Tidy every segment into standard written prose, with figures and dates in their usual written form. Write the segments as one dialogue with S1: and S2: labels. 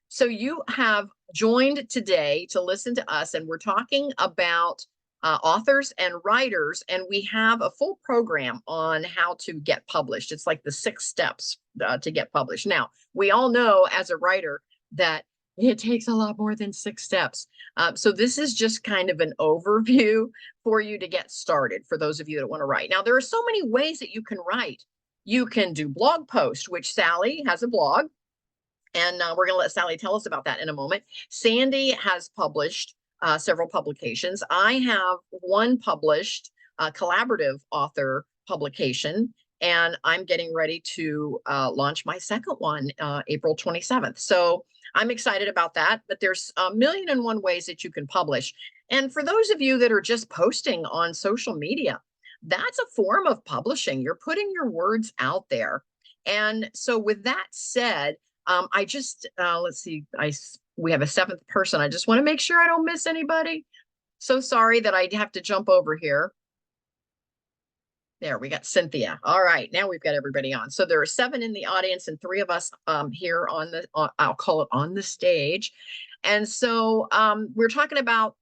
S1: So you have joined today to listen to us, and we're talking about authors and writers, and we have a full program on how to get published. It's like the 6 steps to get published. Now, we all know as a writer that it takes a lot more than 6 steps. So this is just kind of an overview for you to get started for those of you that want to write. Now, there are so many ways that you can write. You can do blog posts, which Sally has a blog. And we're going to let Sally tell us about that in a moment. Sandy has published several publications. I have one published collaborative author publication, and I'm getting ready to launch my second one April 27th. So I'm excited about that, but there's a million and one ways that you can publish. And for those of you that are just posting on social media, that's a form of publishing. You're putting your words out there. And so with that said, I just let's see, we have a 7th person. I just want to make sure I don't miss anybody. So sorry that I have to jump over here. There, we got Cynthia. All right, now we've got everybody on. So there are 7 in the audience and 3 of us here on the, I'll call it on the stage. And so we're talking about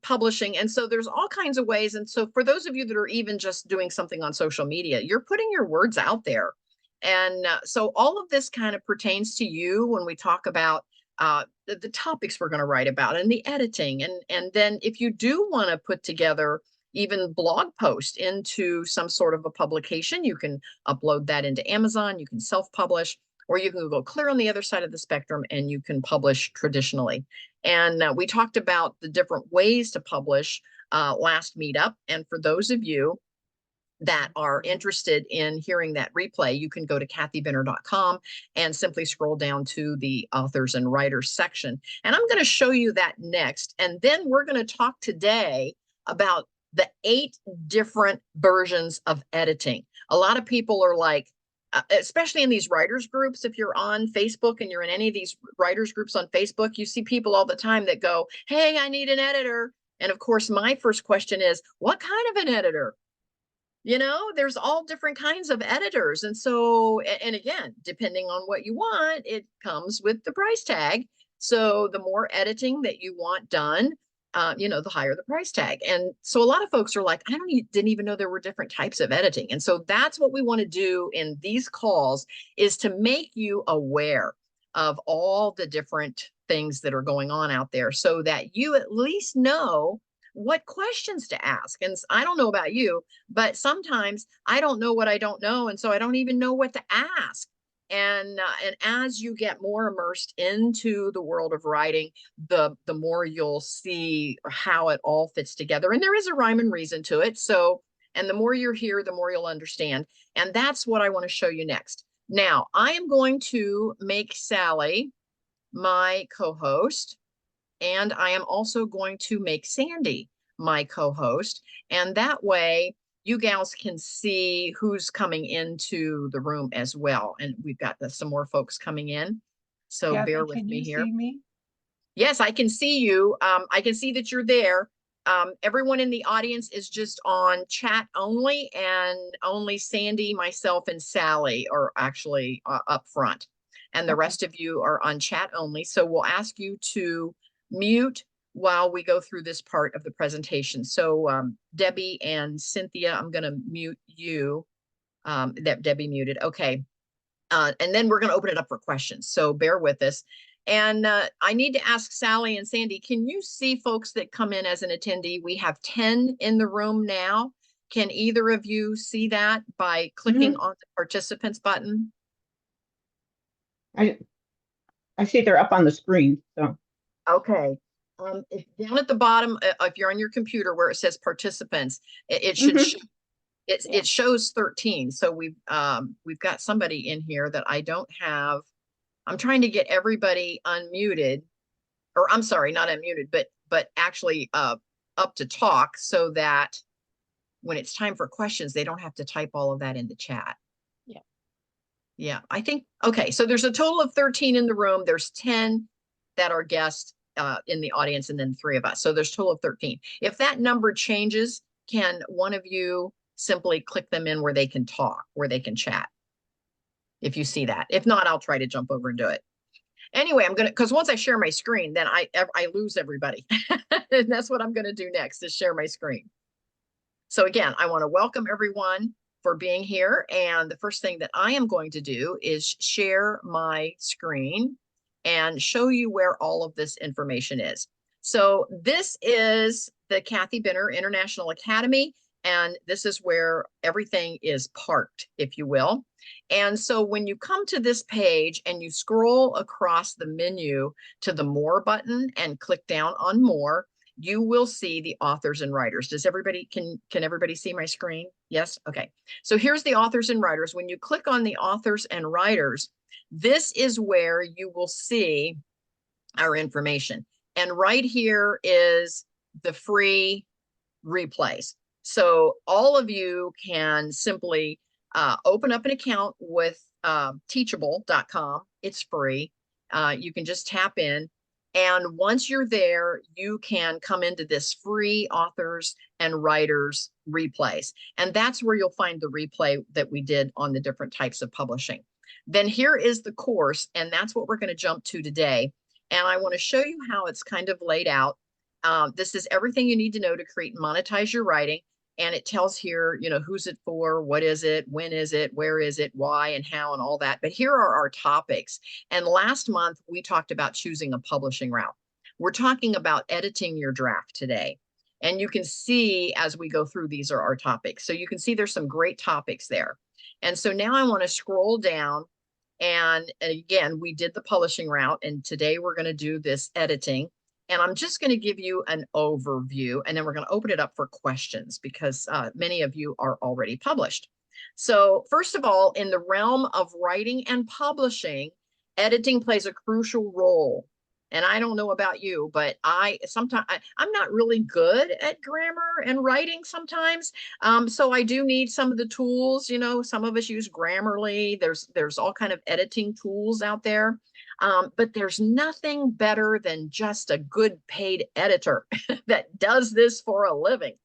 S1: publishing. And so there's all kinds of ways. And so for those of you that are even just doing something on social media, you're putting your words out there. And so all of this kind of pertains to you when we talk about the topics we're going to write about and the editing. And then if you do want to put together even blog post into some sort of a publication, you can upload that into Amazon, you can self-publish, or you can go clear on the other side of the spectrum and you can publish traditionally. And we talked about the different ways to publish last meetup. And for those of you that are interested in hearing that replay, you can go to kathybinner.com and simply scroll down to the authors and writers section. And I'm going to show you that next. And then we're going to talk today about the 8 different versions of editing. A lot of people are like, especially in these writers groups, if you're on Facebook and you're in any of these writers groups on Facebook, you see people all the time that go, hey, I need an editor. And of course, my first question is, what kind of an editor? You know, there's all different kinds of editors. And so, and again, depending on what you want, it comes with the price tag. So the more editing that you want done, the higher the price tag. And so a lot of folks are like, didn't even know there were different types of editing. And so that's what we want to do in these calls, is to make you aware of all the different things that are going on out there so that you at least know what questions to ask. And I don't know about you, but sometimes I don't know what I don't know. And so I don't even know what to ask. And as you get more immersed into the world of writing, the more you'll see how it all fits together. And there is a rhyme and reason to it. So, and the more you're here, the more you'll understand. And that's what I want to show you next. Now, I am going to make Sally my co-host. And I am also going to make Sandy my co-host. And that way you gals can see who's coming into the room as well. And we've got some more folks coming in. So
S2: Kathy,
S1: bear with
S2: can
S1: me
S2: you
S1: here.
S2: see me?
S1: Yes, I can see you. I can see that you're there. Everyone in the audience is just on chat only, and only Sandy, myself, and Sally are actually up front. And the rest of you are on chat only. So we'll ask you to mute while we go through this part of the presentation. So Debbie and Cynthia, I'm going to mute you. That Debbie muted. Okay. And then we're going to open it up for questions. So bear with us. And I need to ask Sally and Sandy, can you see folks that come in as an attendee? We have 10 in the room now. Can either of you see that by clicking on the participants button?
S3: I see they're up on the screen. So
S1: okay. If down at the bottom, if you're on your computer where it says participants, it should show, it shows 13. So we've got somebody in here that I don't have. I'm trying to get everybody unmuted, or I'm sorry, not unmuted, but actually up to talk, so that when it's time for questions, they don't have to type all of that in the chat. Yeah, I think, okay, so there's a total of 13 in the room. There's 10 that are guests in the audience, and then 3 of us. So there's a total of 13. If that number changes, can one of you simply click them in where they can talk, where they can chat? If you see that. If not, I'll try to jump over and do it. Anyway, I'm gonna, because once I share my screen, then I lose everybody. And that's what I'm gonna do next, is share my screen. So again, I want to welcome everyone for being here. And the first thing that I am going to do is share my screen and show you where all of this information is. So this is the Kathy Benner International Academy, and this is where everything is parked, if you will. And so when you come to this page and you scroll across the menu to the More button and click down on More, you will see the authors and writers. Does everybody, can everybody see my screen? Yes? Okay. So here's the authors and writers. When you click on the authors and writers, this is where you will see our information. And right here is the free replays. So all of you can simply open up an account with teachable.com. It's free. You can just tap in. And once you're there, you can come into this free authors and writers replays. And that's where you'll find the replay that we did on the different types of publishing. Then here is the course, and that's what we're going to jump to today. And I want to show you how it's kind of laid out. This is everything you need to know to create and monetize your writing. And it tells here, you know, who's it for, what is it, when is it, where is it, why and how and all that. But here are our topics. And last month, we talked about choosing a publishing route. We're talking about editing your draft today. And you can see as we go through, these are our topics. So you can see there's some great topics there. And so now I want to scroll down. And again, we did the publishing route. And today we're going to do this editing. And I'm just going to give you an overview, and then we're going to open it up for questions because many of you are already published. So first of all, in the realm of writing and publishing, editing plays a crucial role. And I don't know about you, but I'm not really good at grammar and writing sometimes. So I do need some of the tools. You know, some of us use Grammarly. There's all kind of editing tools out there. But there's nothing better than just a good paid editor that does this for a living.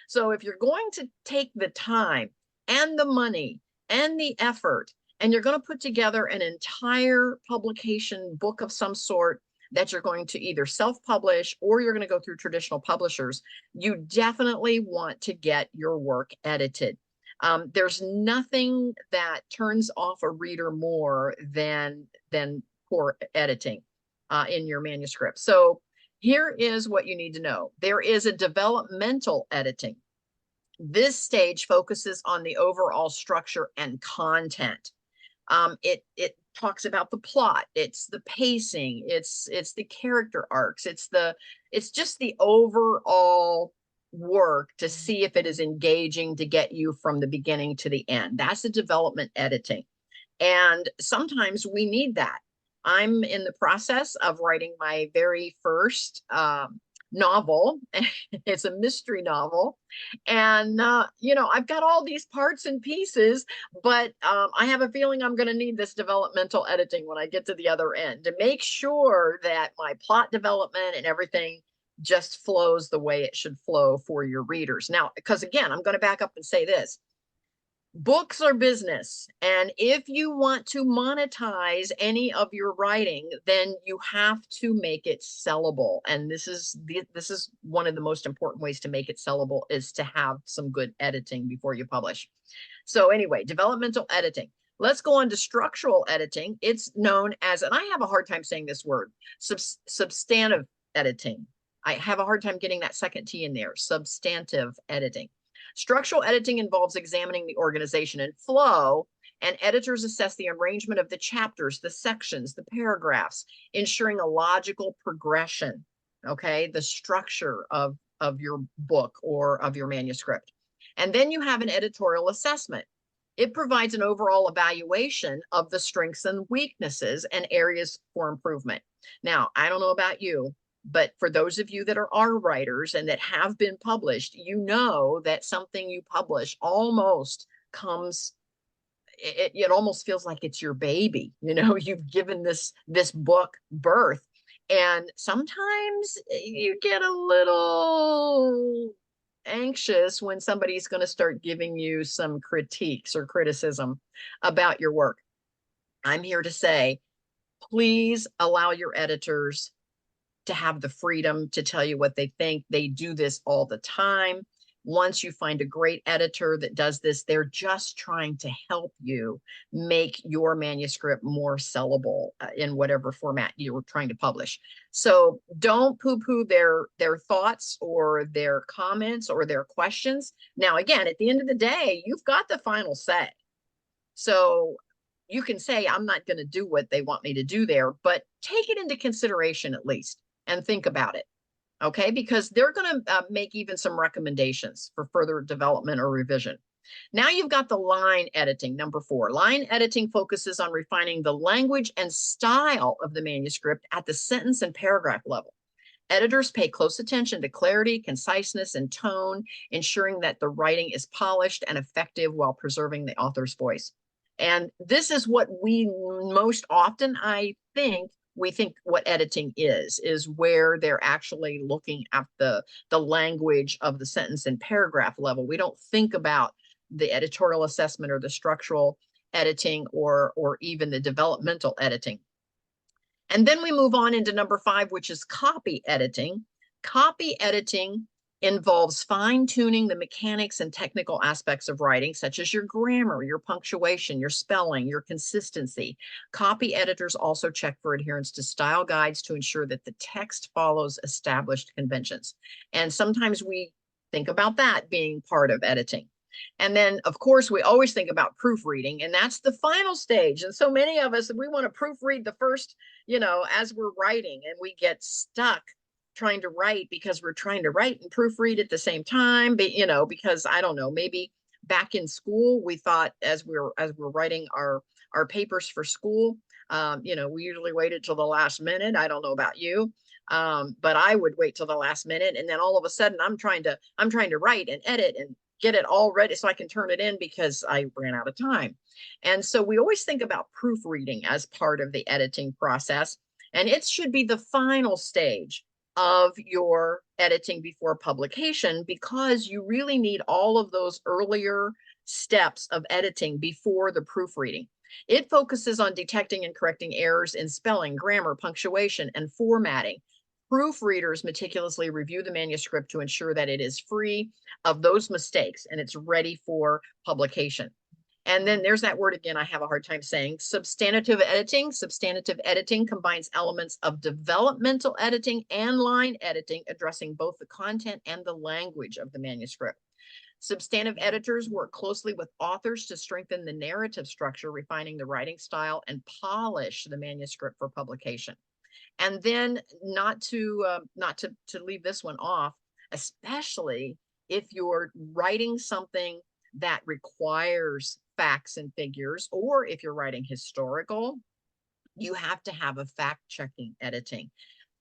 S1: So if you're going to take the time and the money and the effort, and you're going to put together an entire publication book of some sort that you're going to either self-publish or you're going to go through traditional publishers, you definitely want to get your work edited. There's nothing that turns off a reader more than poor editing in your manuscript. So here is what you need to know. There is a developmental editing. This stage focuses on the overall structure and content. It talks about the plot, it's the pacing, it's the character arcs, it's just the overall work to see if it is engaging to get you from the beginning to the end. That's the development editing. And sometimes we need that. I'm in the process of writing my very first novel. It's a mystery novel. And, you know, I've got all these parts and pieces, but I have a feeling I'm going to need this developmental editing when I get to the other end to make sure that my plot development and everything just flows the way it should flow for your readers. Now, because again, I'm going to back up and say this. Books are business. And if you want to monetize any of your writing, then you have to make it sellable. And this is one of the most important ways to make it sellable, is to have some good editing before you publish. So anyway, developmental editing. Let's go on to structural editing. It's known as, and I have a hard time saying this word, substantive editing. I have a hard time getting that second T in there, substantive editing. Structural editing involves examining the organization and flow, and editors assess the arrangement of the chapters, the sections, the paragraphs, ensuring a logical progression, okay, the structure of your book or of your manuscript. And then you have an editorial assessment. It provides an overall evaluation of the strengths and weaknesses and areas for improvement. Now, I don't know about you, but for those of you that are writers and that have been published, you know that something you publish almost comes, it almost feels like it's your baby. You know, you've given this book birth. And sometimes you get a little anxious when somebody's going to start giving you some critiques or criticism about your work. I'm here to say, Please allow your editors to have the freedom to tell you what they think. They do this all the time. Once you find a great editor that does this, they're just trying to help you make your manuscript more sellable in whatever format you're trying to publish. So don't poo-poo their thoughts or their comments or their questions. Now, again, at the end of the day, you've got the final say. So you can say, I'm not going to do what they want me to do there, but take it into consideration at least and think about it. Okay, because they're going to make even some recommendations for further development or revision. Now you've got the line editing, number 4. Line editing focuses on refining the language and style of the manuscript at the sentence and paragraph level. Editors pay close attention to clarity, conciseness, and tone, ensuring that the writing is polished and effective while preserving the author's voice. And this is what we most often, I think, we think what editing is where they're actually looking at the language of the sentence and paragraph level. We don't think about the editorial assessment or the structural editing or even the developmental editing. And then we move on into number 5, which is copy editing. Copy editing involves fine-tuning the mechanics and technical aspects of writing, such as your grammar, your punctuation, your spelling, your consistency. Copy editors also check for adherence to style guides to ensure that the text follows established conventions. And sometimes we think about that being part of editing. And then, of course, we always think about proofreading, and that's the final stage. And so many of us, we want to proofread the first, as we're writing, and we get stuck trying to write because we're trying to write and proofread at the same time. But, because I don't know, maybe back in school, we thought as we're writing our papers for school, we usually waited till the last minute. I don't know about you. But I would wait till the last minute. And then all of a sudden I'm trying to write and edit and get it all ready so I can turn it in because I ran out of time. And so we always think about proofreading as part of the editing process. And it should be the final stage of your editing before publication, because you really need all of those earlier steps of editing before the proofreading. It focuses on detecting and correcting errors in spelling, grammar, punctuation, and formatting. Proofreaders meticulously review the manuscript to ensure that it is free of those mistakes and it's ready for publication. And then there's that word again I have a hard time saying, substantive editing. Substantive editing combines elements of developmental editing and line editing, addressing both the content and the language of the manuscript. Substantive editors work closely with authors to strengthen the narrative structure, refining the writing style, and polish the manuscript for publication. And then not to leave this one off, especially if you're writing something that requires facts and figures, or if you're writing historical, you have to have a fact-checking editing.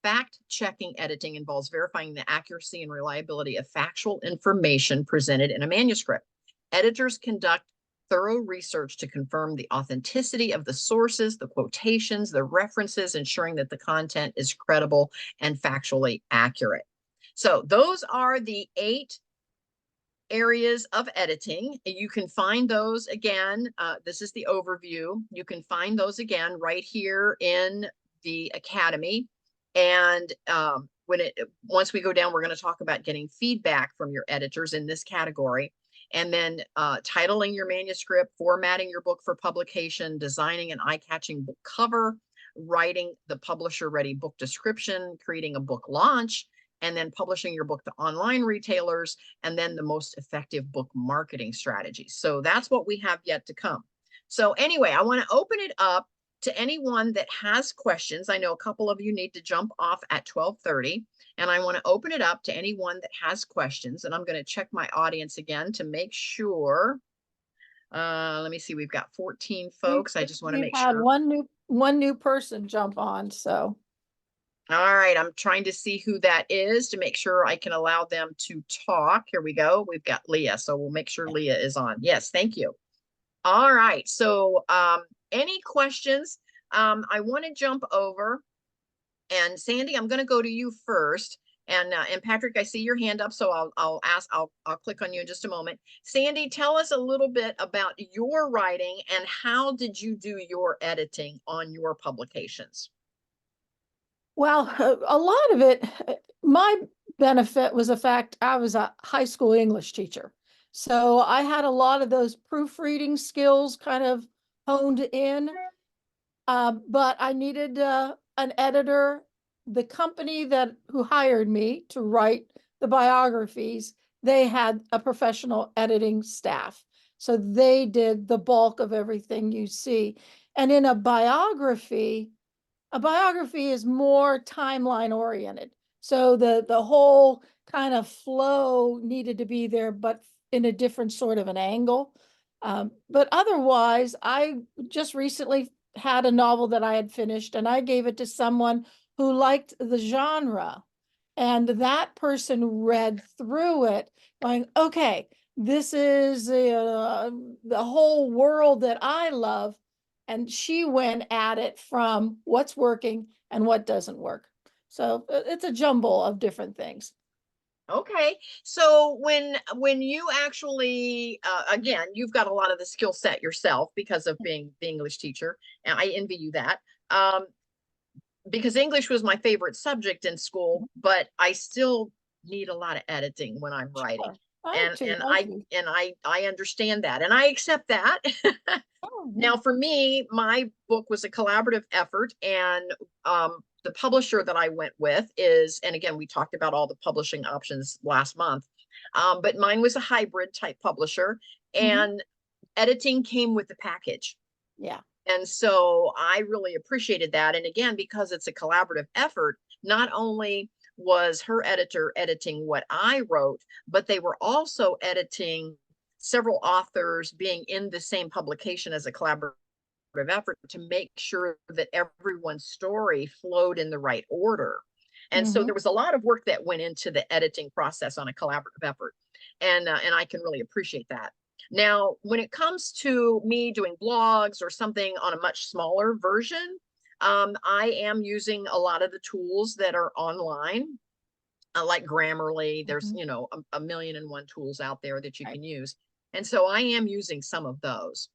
S1: Fact-checking editing involves verifying the accuracy and reliability of factual information presented in a manuscript. Editors conduct thorough research to confirm the authenticity of the sources, the quotations, the references, ensuring that the content is credible and factually accurate. So those are the 8 areas of editing. You can find those again. This is the overview. You can find those again right here in the Academy. And once we go down, we're going to talk about getting feedback from your editors in this category. And then titling your manuscript, formatting your book for publication, designing an eye-catching book cover, writing the publisher-ready book description, creating a book launch, and then publishing your book to online retailers, and then the most effective book marketing strategies. So that's what we have yet to come. So anyway, I want to open it up to anyone that has questions. I know a couple of you need to jump off at 12:30, and I want to open it up to anyone that has questions. And I'm going to check my audience again to make sure. Let me see. We've got 14 folks. I just want to make sure.
S2: One new person jump on, so.
S1: All right, I'm trying to see who that is to make sure I can allow them to talk. Here we go. We've got Leah, so we'll make sure Leah is on. Yes, thank you. All right, so any questions? I want to jump over, and Sandy, I'm going to go to you first. And Patrick, I see your hand up, so I'll click on you in just a moment. Sandy, tell us a little bit about your writing and how did you do your editing on your publications?
S2: Well, a lot of it, my benefit was the fact I was a high school English teacher. So I had a lot of those proofreading skills kind of honed in. But I needed an editor. The company who hired me to write the biographies, they had a professional editing staff. So they did the bulk of everything you see. And in a biography is more timeline oriented. So the whole kind of flow needed to be there, but in a different sort of an angle. But otherwise, I just recently had a novel that I had finished and I gave it to someone who liked the genre. And that person read through it going, okay, this is the whole world that I love. And she went at it from what's working and what doesn't work. So it's a jumble of different things.
S1: Okay. So when you actually again, you've got a lot of the skill set yourself because of being the English teacher, and I envy you that. Because English was my favorite subject in school, but I still need a lot of editing when I'm writing.
S2: Sure. I
S1: And
S2: too,
S1: and
S2: I
S1: I
S2: too.
S1: and I understand that and I accept that.
S2: Oh, yeah.
S1: Now, for me, my book was a collaborative effort, and the publisher that I went with is, and again, we talked about all the publishing options last month, but mine was a hybrid type publisher,
S2: Mhm.
S1: and editing came with the package.
S2: Yeah.
S1: And so I really appreciated that. And again, because it's a collaborative effort, not only was her editor editing what I wrote, but they were also editing several authors being in the same publication as a collaborative effort to make sure that everyone's story flowed in the right order. And so
S2: Mhm.
S1: there was a lot of work that went into the editing process on a collaborative effort. And I can really appreciate that. Now, when it comes to me doing blogs or something on a much smaller version, I am using a lot of the tools that are online, like Grammarly. There's,
S2: Mhm.
S1: a million and one tools out there that you
S2: Right.
S1: can use. And so I am using some of those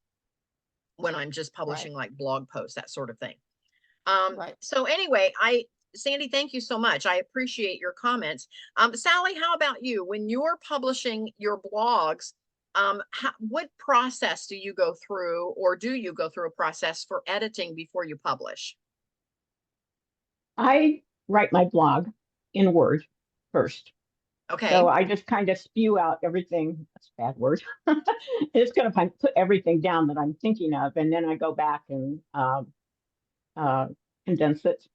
S1: when I'm just
S2: Right.
S1: publishing like blog posts, that sort of thing.
S2: Right.
S1: So anyway, Sandy, thank you so much. I appreciate your comments. Sally, how about you? When you're publishing your blogs, what process do you go through, or do you go through a process for editing before you publish?
S3: I write my blog in Word first. So
S1: Okay.
S3: I just kind of spew out everything. That's a bad word. It's going to put everything down that I'm thinking of, and then I go back and uh, condense it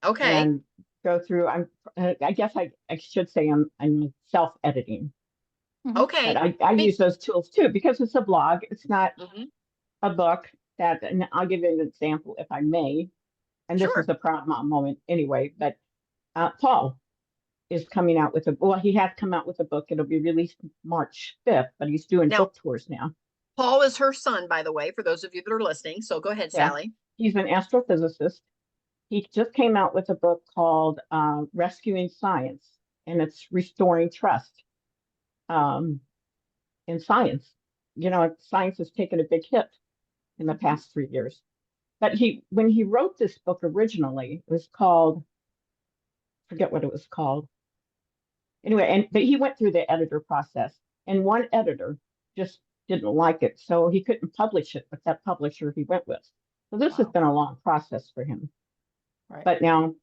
S1: Okay.
S3: and go through. I guess I should say I'm self-editing,
S2: Mhm.
S3: but
S1: Okay.
S3: I use those tools too because it's a blog. It's not
S1: Mhm.
S3: a book. And I'll give you an example if I may. And this is
S1: Sure.
S3: a proud mom moment anyway. But Paul is coming out with well, he has come out with a book. It'll be released March 5th, but he's doing
S1: Now,
S3: book tours now.
S1: Paul is her son, by the way, for those of you that are listening. So go ahead,
S3: Yeah,
S1: Sally.
S3: he's an astrophysicist. He just came out with a book called Rescuing Science, and it's restoring trust um, in science. Science has taken a big hit in the past 3 years. But when he wrote this book originally, it was called, forget what it was called. Anyway, but he went through the editor process, and one editor just didn't like it, so he couldn't publish it with that publisher he went with. So this has
S2: Wow.
S3: been a long process for him.
S2: Right.
S3: But now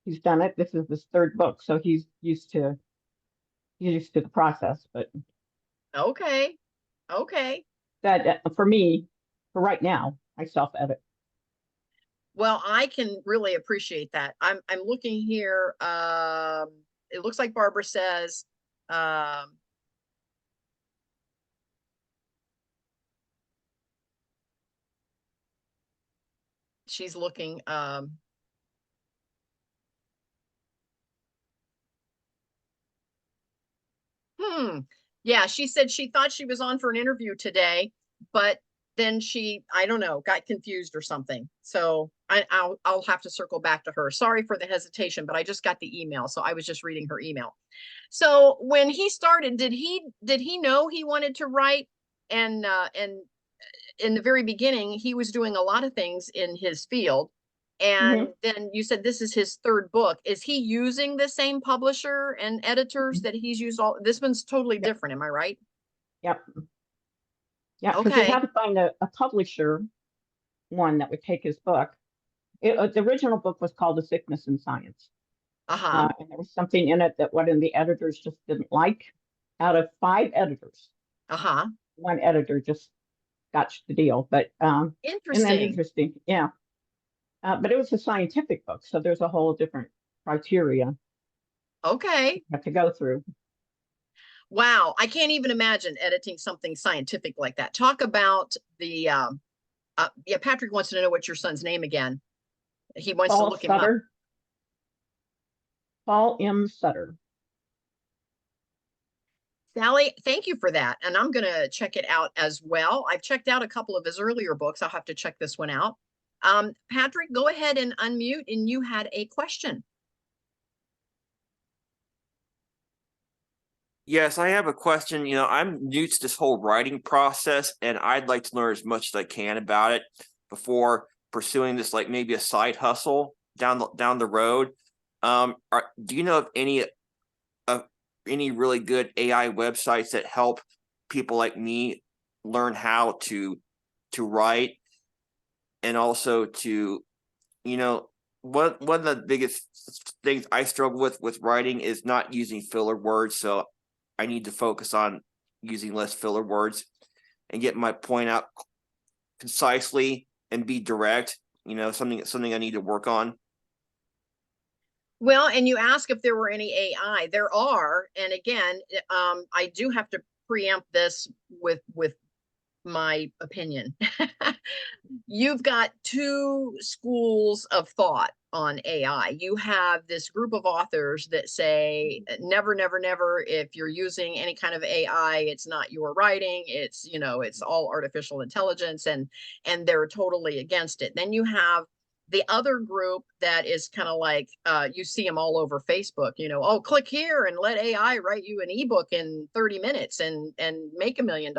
S3: he's done it. This is his third book, so he's used to the process. But
S1: Okay. Okay.
S3: that for me, for right now, I self-edit.
S1: Well, I can really appreciate that. I'm looking here. It looks like Barbara says, um, she's looking. Yeah, she said she thought she was on for an interview today, but then I don't know, got confused or something. So I'll have to circle back to her. Sorry for the hesitation, but I just got the email, so I was just reading her email. So when he started, did he know he wanted to write? And in the very beginning, he was doing a lot of things in his field. And
S3: Mhm.
S1: then you said this is his third book. Is he using the same publisher and editors that he's used all? This one's totally
S3: Yep.
S1: different. Am I right?
S3: Yep. Yeah, because he
S1: Okay.
S3: had to find a publisher, one that would take his book. The original book was called The Sickness in Science.
S1: Uh-huh.
S3: And there was something in it that one of the editors just didn't like. Out of 5 editors,
S1: Uh-huh.
S3: one editor just got the deal. But isn't that
S1: Interesting.
S3: interesting? Yeah. But it was a scientific book, so there's a whole different criteria you
S1: Okay.
S3: have to go through.
S1: Wow. I can't even imagine editing something scientific like that. Talk about the yeah, Patrick wants to know what's your son's name again. He wants to
S3: Paul
S1: look him up.
S3: Sutter, Paul M. Sutter.
S1: Sally, thank you for that. And I'm going to check it out as well. I've checked out a couple of his earlier books. I'll have to check this one out. Patrick, go ahead and unmute, and you had a question.
S4: Yes, I have a question. I'm new to this whole writing process, and I'd like to learn as much as I can about it before pursuing this, like maybe a side hustle down the road. Do you know of any really good AI websites that help people like me learn how to write, and also to, one of the biggest things I struggle with writing is not using filler words. So I need to focus on using less filler words and get my point out concisely and be direct. Something I need to work on.
S1: Well, and you ask if there were any AI. There are, and again, I do have to preempt this with my opinion. You've got two schools of thought on AI. You have this group of authors that say never, never, never, if you're using any kind of AI, it's not your writing, it's all artificial intelligence, and they're totally against it. Then you have the other group that is kind of like you see them all over Facebook, oh, click here and let AI write you an ebook in 30 minutes and make $1 million.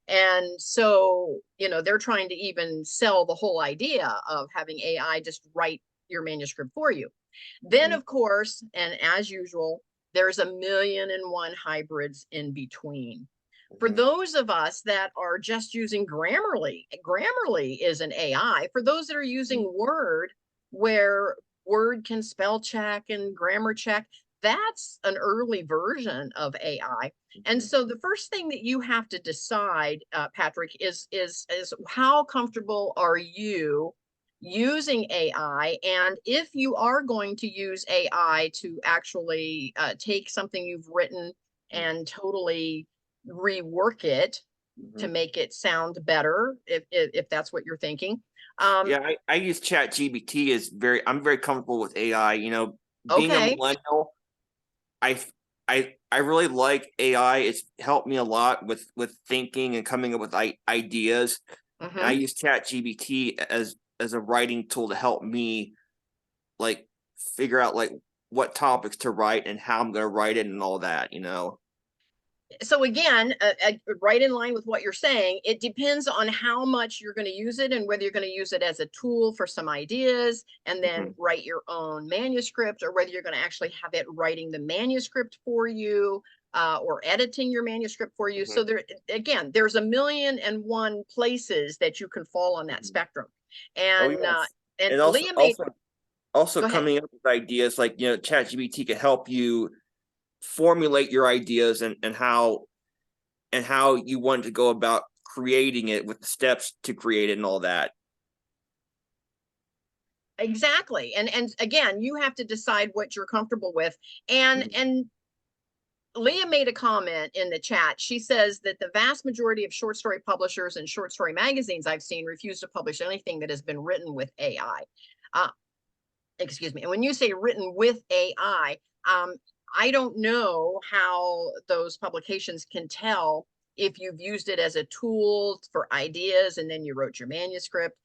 S1: And so, they're trying to even sell the whole idea of having AI just write your manuscript for you. Then, of course, and as usual, there's 1,000,001 hybrids in between. For those of us that are just using Grammarly, Grammarly is an AI. For those that are using Word, where Word can spell check and grammar check, that's an early version of AI. And so the first thing that you have to decide, Patrick, is how comfortable are you using AI? And if you are going to use AI to actually take something you've written and totally rework it to make it sound better, if that's what you're thinking.
S4: Yeah, I use Chat GBT. I'm very comfortable with AI. Being a
S1: Okay.
S4: millennial, I really like AI. It's helped me a lot with thinking and coming up with ideas. And I use Chat GBT as a writing tool to help me like figure out like what topics to write and how I'm going to write it and all that.
S1: So again, right in line with what you're saying, it depends on how much you're going to use it and whether you're going to use it as a tool for some ideas and then write your own manuscript, or whether you're going to actually have it writing the manuscript for you or editing your manuscript for you. So there's 1,000,001 places that you can fall on that spectrum.
S4: Oh
S1: And
S4: yes,
S1: and
S4: and
S1: Leah made.
S4: also
S1: Go ahead.
S4: coming up with ideas like ChatGPT can help you formulate your ideas and how you want to go about creating it with the steps to create it and all that.
S1: Exactly. And again, you have to decide what you're comfortable with. And Leah made a comment in the chat. She says that the vast majority of short story publishers and short story magazines I've seen refuse to publish anything that has been written with AI. Excuse me. And when you say written with AI, I don't know how those publications can tell if you've used it as a tool for ideas and then you wrote your manuscript,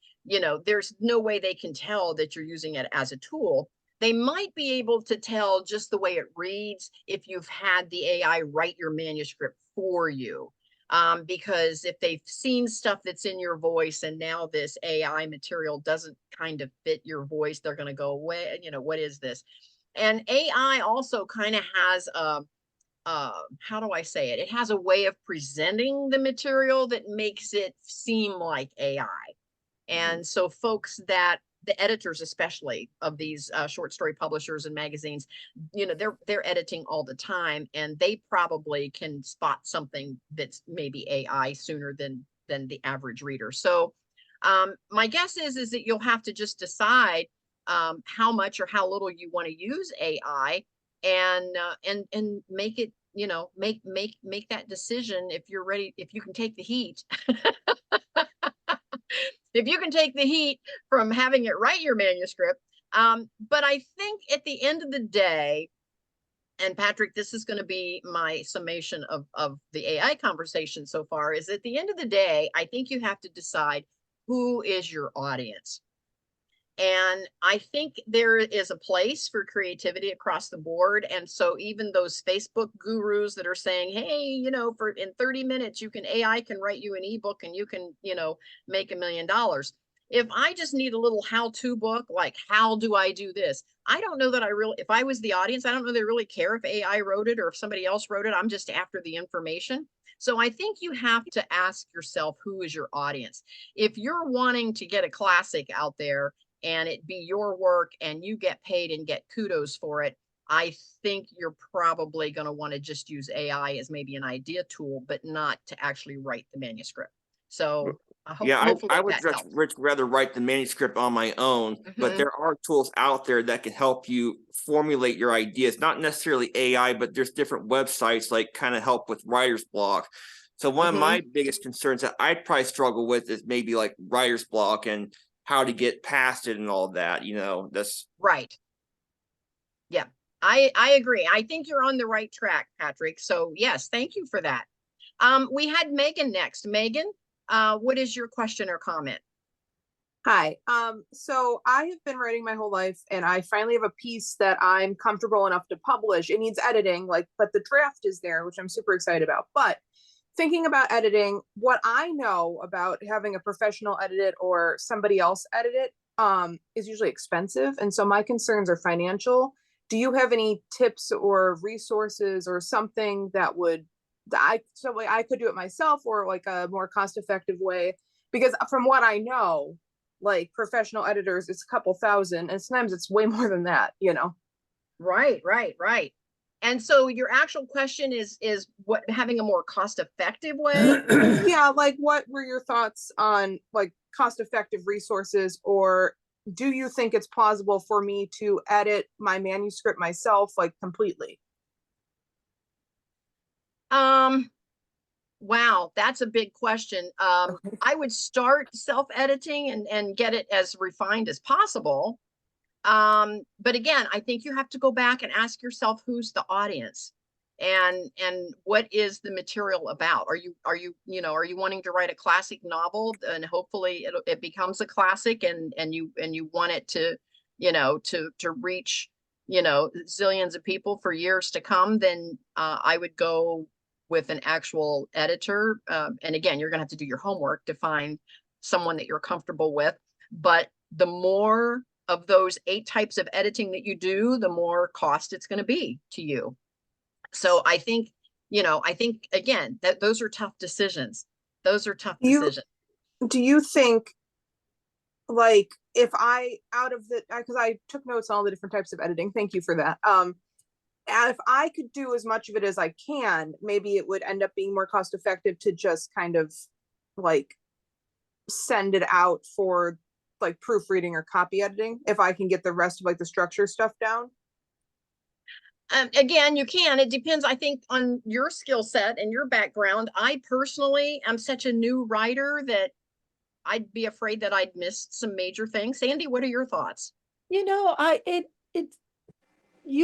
S1: there's no way they can tell that you're using it as a tool. They might be able to tell just the way it reads if you've had the AI write your manuscript for you. Because if they've seen stuff that's in your voice and now this AI material doesn't kind of fit your voice, they're going to go, what is this? And AI also kind of has how do I say it? It has a way of presenting the material that makes it seem like AI. And so folks that the editors, especially of these short story publishers and magazines, they're editing all the time, and they probably can spot something that's maybe AI sooner than the average reader. So my guess is that you'll have to just decide how much or how little you want to use AI, and make it, make that decision if you're ready, if you can take the heat. If you can take the heat from having it write your manuscript. But I think at the end of the day, and Patrick, this is going to be my summation of the AI conversation so far, is at the end of the day, I think you have to decide who is your audience. And I think there is a place for creativity across the board. And so even those Facebook gurus that are saying, hey, for in 30 minutes, AI can write you an ebook and you can, make $1 million. If I just need a little how-to book, like how do I do this? I don't know that if I was the audience, I don't know they really care if AI wrote it or if somebody else wrote it. I'm just after the information. So I think you have to ask yourself, who is your audience? If you're wanting to get a classic out there and it be your work and you get paid and get kudos for it, I think you're probably going to want to just use AI as maybe an idea tool, but not to actually write the manuscript. So
S4: I would rather write the manuscript on my own, but there are tools out there that can help you formulate your ideas, not necessarily AI, but there's different websites like kind of help with writer's block. So one of my biggest concerns that I'd probably struggle with is maybe like writer's block and how to get past it and all that, that's
S1: right. Yeah, I agree. I think you're on the right track, Patrick. So yes, thank you for that. We had Megan next. Megan, what is your question or comment?
S5: Hi. So I have been writing my whole life, and I finally have a piece that I'm comfortable enough to publish. It needs editing, but the draft is there, which I'm super excited about. But thinking about editing, what I know about having a professional edit it or somebody else edit it is usually expensive. And so my concerns are financial. Do you have any tips or resources or something that I could do it myself, or like a more cost-effective way? Because from what I know, like professional editors, it's a couple thousand, and sometimes it's way more than that,
S1: Right. And so your actual question is what, having a more cost-effective way?
S5: Yeah, like what were your thoughts on like cost-effective resources, or do you think it's plausible for me to edit my manuscript myself, like completely?
S1: Wow, that's a big question. I would start self-editing and get it as refined as possible. But again, I think you have to go back and ask yourself, who's the audience, and what is the material about? Are you wanting to write a classic novel, and hopefully it becomes a classic, and you want it to, to reach, zillions of people for years to come? Then I would go with an actual editor. And again, you're going to have to do your homework to find someone that you're comfortable with. But the more of those 8 types of editing that you do, the more cost it's going to be to you. So I think, again, that those are tough decisions. Decisions.
S5: Do you think, like, if because I took notes on all the different types of editing, thank you for that. If I could do as much of it as I can, maybe it would end up being more cost effective to just kind of like send it out for like proofreading or copy editing, if I can get the rest of like the structure stuff down.
S1: Again, you can. It depends, I think, on your skill set and your background. I personally am such a new writer that I'd be afraid that I'd miss some major things. Sandy, what are your thoughts?
S2: You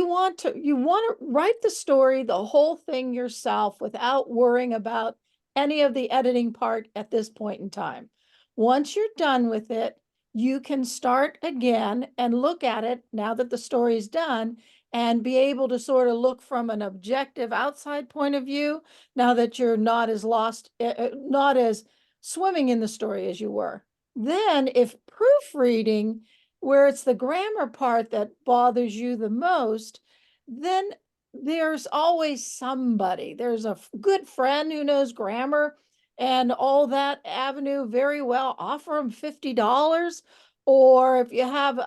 S2: want to write the story, the whole thing yourself, without worrying about any of the editing part at this point in time. Once you're done with it, you can start again and look at it now that the story is done and be able to sort of look from an objective outside point of view now that you're not as lost, not as swimming in the story as you were. Then if proofreading, where it's the grammar part that bothers you the most, then there's always somebody. There's a good friend who knows grammar and all that avenue very well. Offer them $50. Or if you have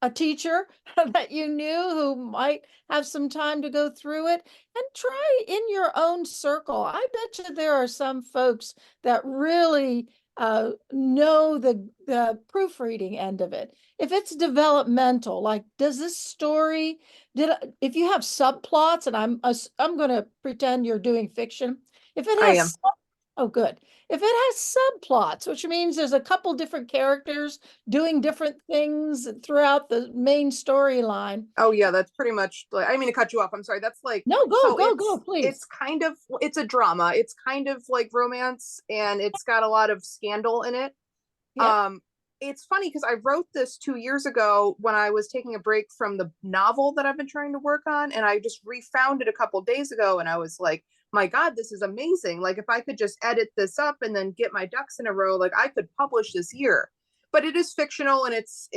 S2: a teacher that you knew who might have some time to go through it, and try in your own circle. I bet you there are some folks that really know the proofreading end of it. If it's developmental, like, does this story, if you have subplots, and I'm going to pretend you're doing fiction. If it
S5: I am.
S2: has oh, good. If it has subplots, which means there's a couple different characters doing different things throughout the main storyline.
S5: Oh yeah, that's pretty much like, I didn't mean to cut you off. I'm sorry. That's like,
S2: No,
S5: so
S2: go, please.
S5: it's kind of, it's a drama. It's kind of like romance, and it's got a lot of scandal in it.
S2: Yeah.
S5: It's funny because I wrote this 2 years ago when I was taking a break from the novel that I've been trying to work on, and I just refound it a couple days ago, and I was like, my God, this is amazing. Like, if I could just edit this up and then get my ducks in a row, like, I could publish this year. But it is fictional, and it's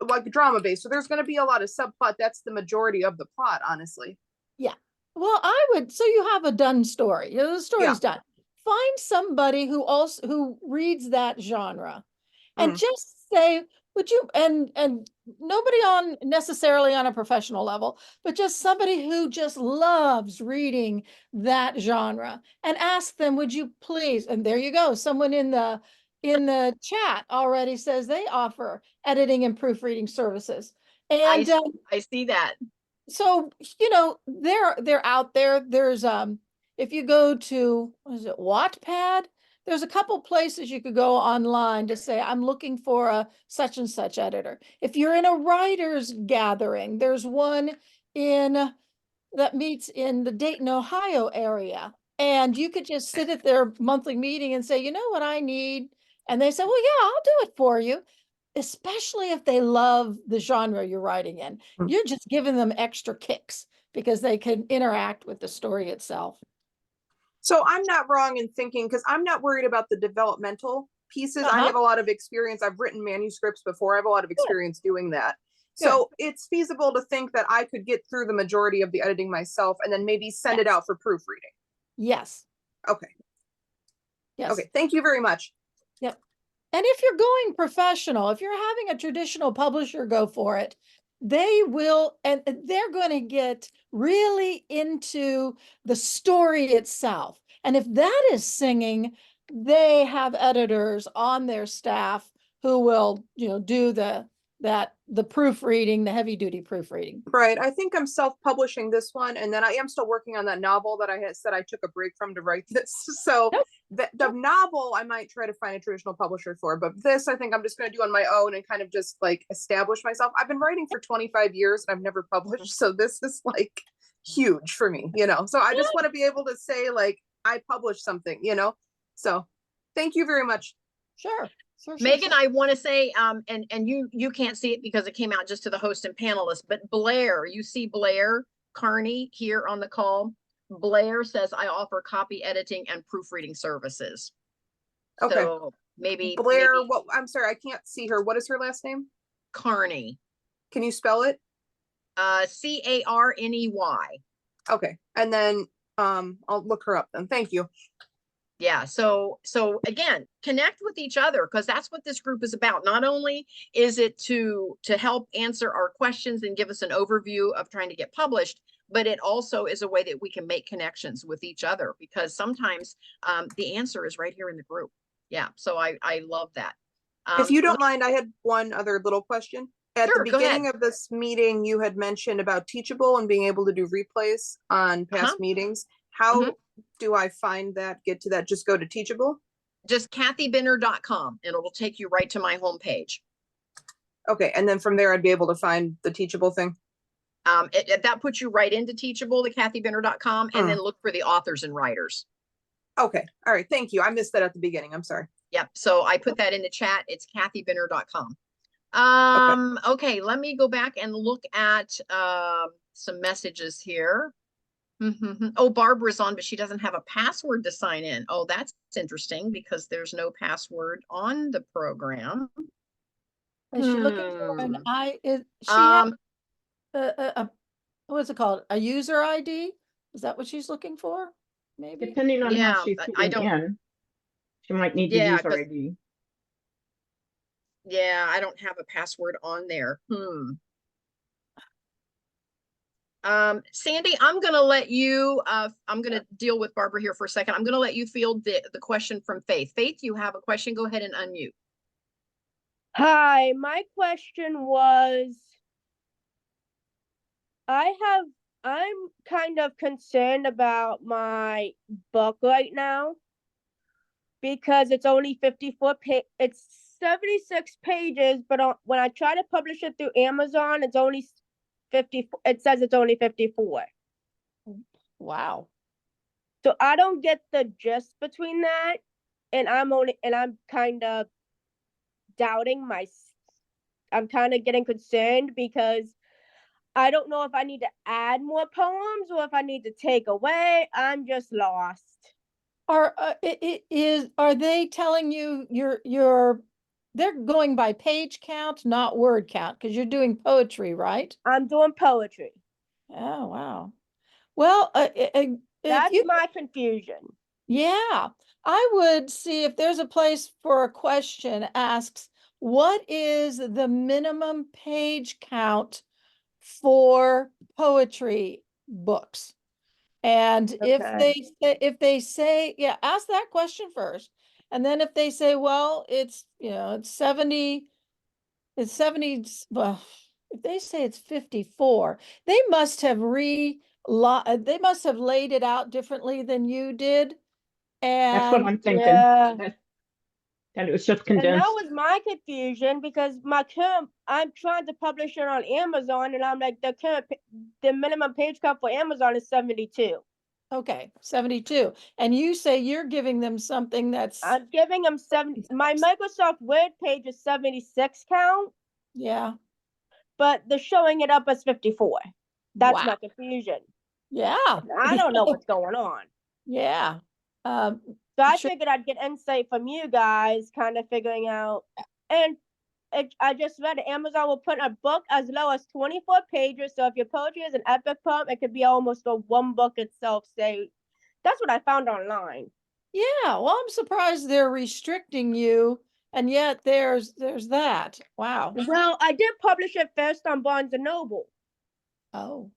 S5: like drama based, so there's going to be a lot of subplot. That's the majority of the plot, honestly.
S2: Yeah. Well, so you have a done story. You know, the story's done. Find somebody who reads that genre and just say, would you, and nobody on necessarily on a professional level, but just somebody who just loves reading that genre, and ask them, would you please, and there you go. Someone in the chat already says they offer editing and proofreading services. And
S1: I see that.
S2: so, you know, they're out there. There's if you go to, what is it, Wattpad, there's a couple places you could go online to say, I'm looking for a such and such editor. If you're in a writers gathering, there's one that meets in the Dayton, Ohio area. And you could just sit at their monthly meeting and say, you know what I need? And they say, well, yeah, I'll do it for you. Especially if they love the genre you're writing in. You're just giving them extra kicks because they can interact with the story itself.
S5: So I'm not wrong in thinking, because I'm not worried about the developmental pieces. I have a lot of experience. I've written manuscripts before. I have a lot of experience doing that. So it's feasible to think that I could get through the majority of the editing myself and then maybe send it out for proofreading.
S2: Yes.
S5: Okay.
S2: Yes.
S5: Okay. Thank you very much.
S2: Yep. And if you're going professional, if you're having a traditional publisher go for it, they will, and they're going to get really into the story itself. And if that is singing, they have editors on their staff who will, you know, do the proofreading, the heavy duty proofreading.
S5: Right. I think I'm self-publishing this one, and then I am still working on that novel that I had said I took a break from to write this. So the novel I might try to find a traditional publisher for, but this I think I'm just going to do on my own and kind of just like establish myself. I've been writing for 25 years and I've never published, so this is like huge for me, you know. So I just want to be able to say like I published something, you know. So thank you very much.
S2: Sure.
S1: Megan, I want to say, and you can't see it because it came out just to the host and panelists, but Blair, you see Blair Carney here on the call. Blair says, I offer copy editing and proofreading services.
S5: Okay.
S1: So maybe
S5: Blair, what, I'm sorry, I can't see her. What is her last name?
S1: Carney.
S5: Can you spell it?
S1: Carney.
S5: Okay. And then I'll look her up then. Thank you.
S1: Yeah. So again, connect with each other, because that's what this group is about. Not only is it to help answer our questions and give us an overview of trying to get published, but it also is a way that we can make connections with each other, because sometimes the answer is right here in the group. Yeah. So I love that.
S5: If you don't mind, I had one other little question. At the beginning of this meeting, you had mentioned about Teachable and being able to do replays on past meetings. How do I find that, get to that? Just go to Teachable?
S1: Just kathybinner.com and it'll take you right to my homepage.
S5: Okay. And then from there, I'd be able to find the Teachable thing?
S1: That puts you right into Teachable, the kathybinner.com, and then look for the authors and writers.
S5: Okay. All right. Thank you. I missed that at the beginning. I'm sorry.
S1: Yep. So I put that in the chat. It's kathybinner.com. Okay, let me go back and look at some messages here. Oh, Barbara's on, but she doesn't have a password to sign in. Oh, that's interesting because there's no password on the program.
S2: Is she looking for an she
S1: Um,
S2: has what's it called? A user ID? Is that what she's looking for? Maybe.
S3: Depending on how
S1: yeah,
S3: she's
S1: I
S3: getting
S1: don't,
S3: in, she might need the
S1: yeah,
S3: user
S1: because
S3: ID.
S1: yeah, I don't have a password on there. Sandy, I'm gonna let you I'm gonna deal with Barbara here for a second. I'm gonna let you field the question from Faith. Faith, you have a question, go ahead and unmute.
S6: Hi, my question was, I'm kind of concerned about my book right now because it's only it's 76 pages, but when I try to publish it through Amazon, it's only 50, it says it's only 54.
S2: Wow.
S6: So I don't get the gist between that, and I'm kind of doubting I'm kind of getting concerned because I don't know if I need to add more poems or if I need to take away. I'm just lost.
S2: Are they telling you they're going by page count, not word count, because you're doing poetry, right?
S6: I'm doing poetry.
S2: Oh, wow. Well,
S6: That's my confusion.
S2: yeah, I would see if there's a place for a question asks, what is the minimum page count for poetry books? And
S6: Okay.
S2: if they say, yeah, ask that question first. And then if they say, well, it's, it's 70, well, if they say it's 54, they must have laid it out differently than you did.
S3: That's what
S2: And
S3: I'm thinking.
S6: Yeah.
S3: That it was just
S6: And that
S3: condensed.
S6: was my confusion because I'm trying to publish it on Amazon, and I'm like, the minimum page count for Amazon is 72.
S2: okay, 72. And you say you're giving them something that's
S6: I'm giving them my Microsoft Word page is 76 count,
S2: yeah.
S6: but they're showing it up as 54. That's
S2: Wow.
S6: my confusion.
S2: Yeah.
S6: I don't know what's going on.
S2: Yeah.
S6: So I
S2: Sure.
S6: figured I'd get insight from you guys, kind of figuring out. And I just read Amazon will put a book as low as 24 pages. So if your poetry is an epic poem, it could be almost a one book itself. Say, that's what I found online.
S2: Yeah. Well, I'm surprised they're restricting you, and yet there's that. Wow.
S6: Well, I did publish it first on Barnes and Noble,
S2: Oh.